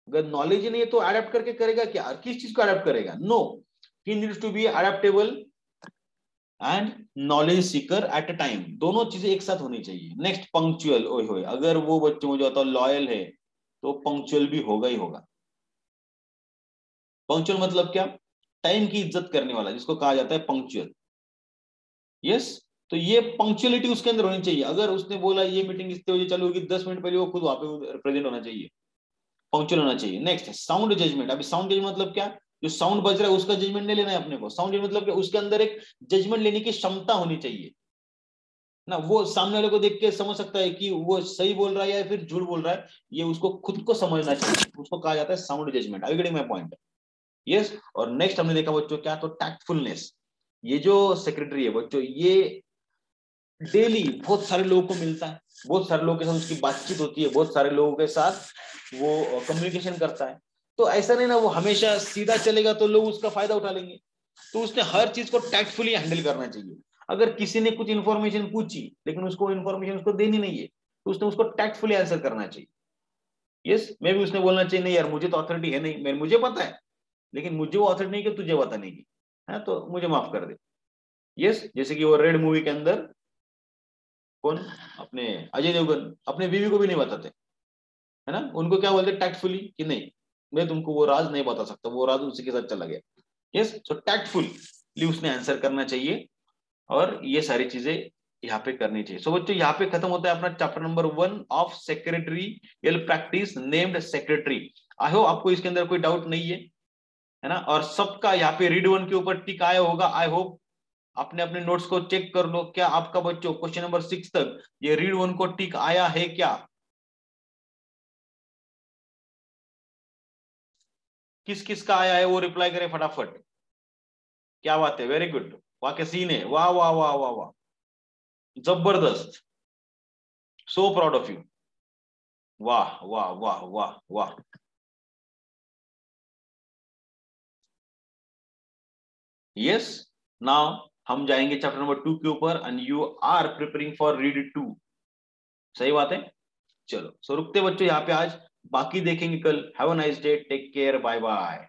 अगर नॉलेज ही नहीं है तो अडेप्ट करके करेगा क्या? किस चीज को अडेप्ट करेगा? No, he needs to be adaptable and knowledge seeker at a time. दोनों चीजें एक साथ होनी चाहिए। Next, punctual. ओए होए, अगर वो बच्चों मुझे होता लॉयल है तो पंक्चुअल भी होगा ही होगा। पंक्चुअल मतलब क्या? टाइम की इज्जत करने वाला, जिसको कहा जाता है पंक्चुअल। यस, तो ये पंक्चुअलिटी उसके अंदर होनी चाहिए। अगर उसने बोला ये मीटिंग इतने बजे चालू होगी, 10 मिनट पहले वो खुद वहां पे प्रेजेंट होना चाहिए। पंक्चुअल होना चाहिए। Next sound judgement. अभी साउंड जजमेंट मतलब क्या, जो साउंड बज रहा है उसका जजमेंट नहीं लेना है अपने को। साउंड मतलब क्या, उसके अंदर एक जजमेंट लेने की क्षमता होनी चाहिए ना, वो सामने वाले को देख के समझ सकता है कि वो सही बोल रहा है या फिर झूठ बोल रहा है, ये उसको खुद को समझना चाहिए, उसको कहा जाता है sound judgement. I getting my point? Yes. और नेक्स्ट हमने देखा बच्चों क्या, तो टैक्टफुलनेस। ये जो सेक्रेटरी है बच्चों, ये डेली बहुत सारे लोगों को मिलता है, बहुत सारे लोगों के साथ उसकी बातचीत होती है, बहुत सारे लोगों के साथ वो कम्युनिकेशन करता है। तो ऐसा नहीं ना वो हमेशा सीधा चलेगा तो लोग उसका फायदा उठा लेंगे, तो उसने हर चीज को टैक्टफुली हैंडल करना चाहिए। अगर किसी ने कुछ इन्फॉर्मेशन पूछी लेकिन उसको इन्फॉर्मेशन उसको देनी नहीं है, तो उसने उसको टैक्टफुली आंसर करना चाहिए। यस, मे भी उसने बोलना चाहिए नहीं यार मुझे तो अथॉरिटी है नहीं, मुझे पता है लेकिन मुझे वो अथॉरिटी नहीं कि तुझे बताने की है, तो मुझे माफ कर दे। यस, जैसे कि वो रेड मूवी के अंदर कौन, अपने अजय देवगन अपने बीवी को भी नहीं बताते है ना, उनको क्या बोलते टैक्टफुली कि नहीं मैं तुमको वो राज नहीं बता सकता, वो राज उसी के साथ चला गया। यस, सो टैक्टफुली उसने आंसर करना चाहिए और ये सारी चीजें यहाँ पे करनी चाहिए। सो बच्चों यहाँ पे खत्म होता है अपना chapter number 1 of secretarial practice named secretary. I hope आपको इसके अंदर कोई डाउट नहीं है ना, और सबका यहाँ पे रीड 1 के ऊपर टिक आया होगा। आई होप आपने अपने नोट्स को चेक कर लो, क्या आपका बच्चों क्वेश्चन नंबर 6 तक ये रीड 1 को टिक आया है क्या? किस किस का आया है वो रिप्लाई करे फटाफट। क्या बात है, वेरी गुड, वाह के सीन है, वाह वाह वाह वाह वाह, जबरदस्त, सो प्राउड ऑफ यू, वाह वाह वाह वाह वाह। यस, नाउ हम जाएंगे चैप्टर नंबर 2 के ऊपर and you are preparing for read 2। सही बात है, चलो सो रुकते बच्चों यहाँ पे आज, बाकी देखेंगे कल। Have a nice day, take care, bye bye.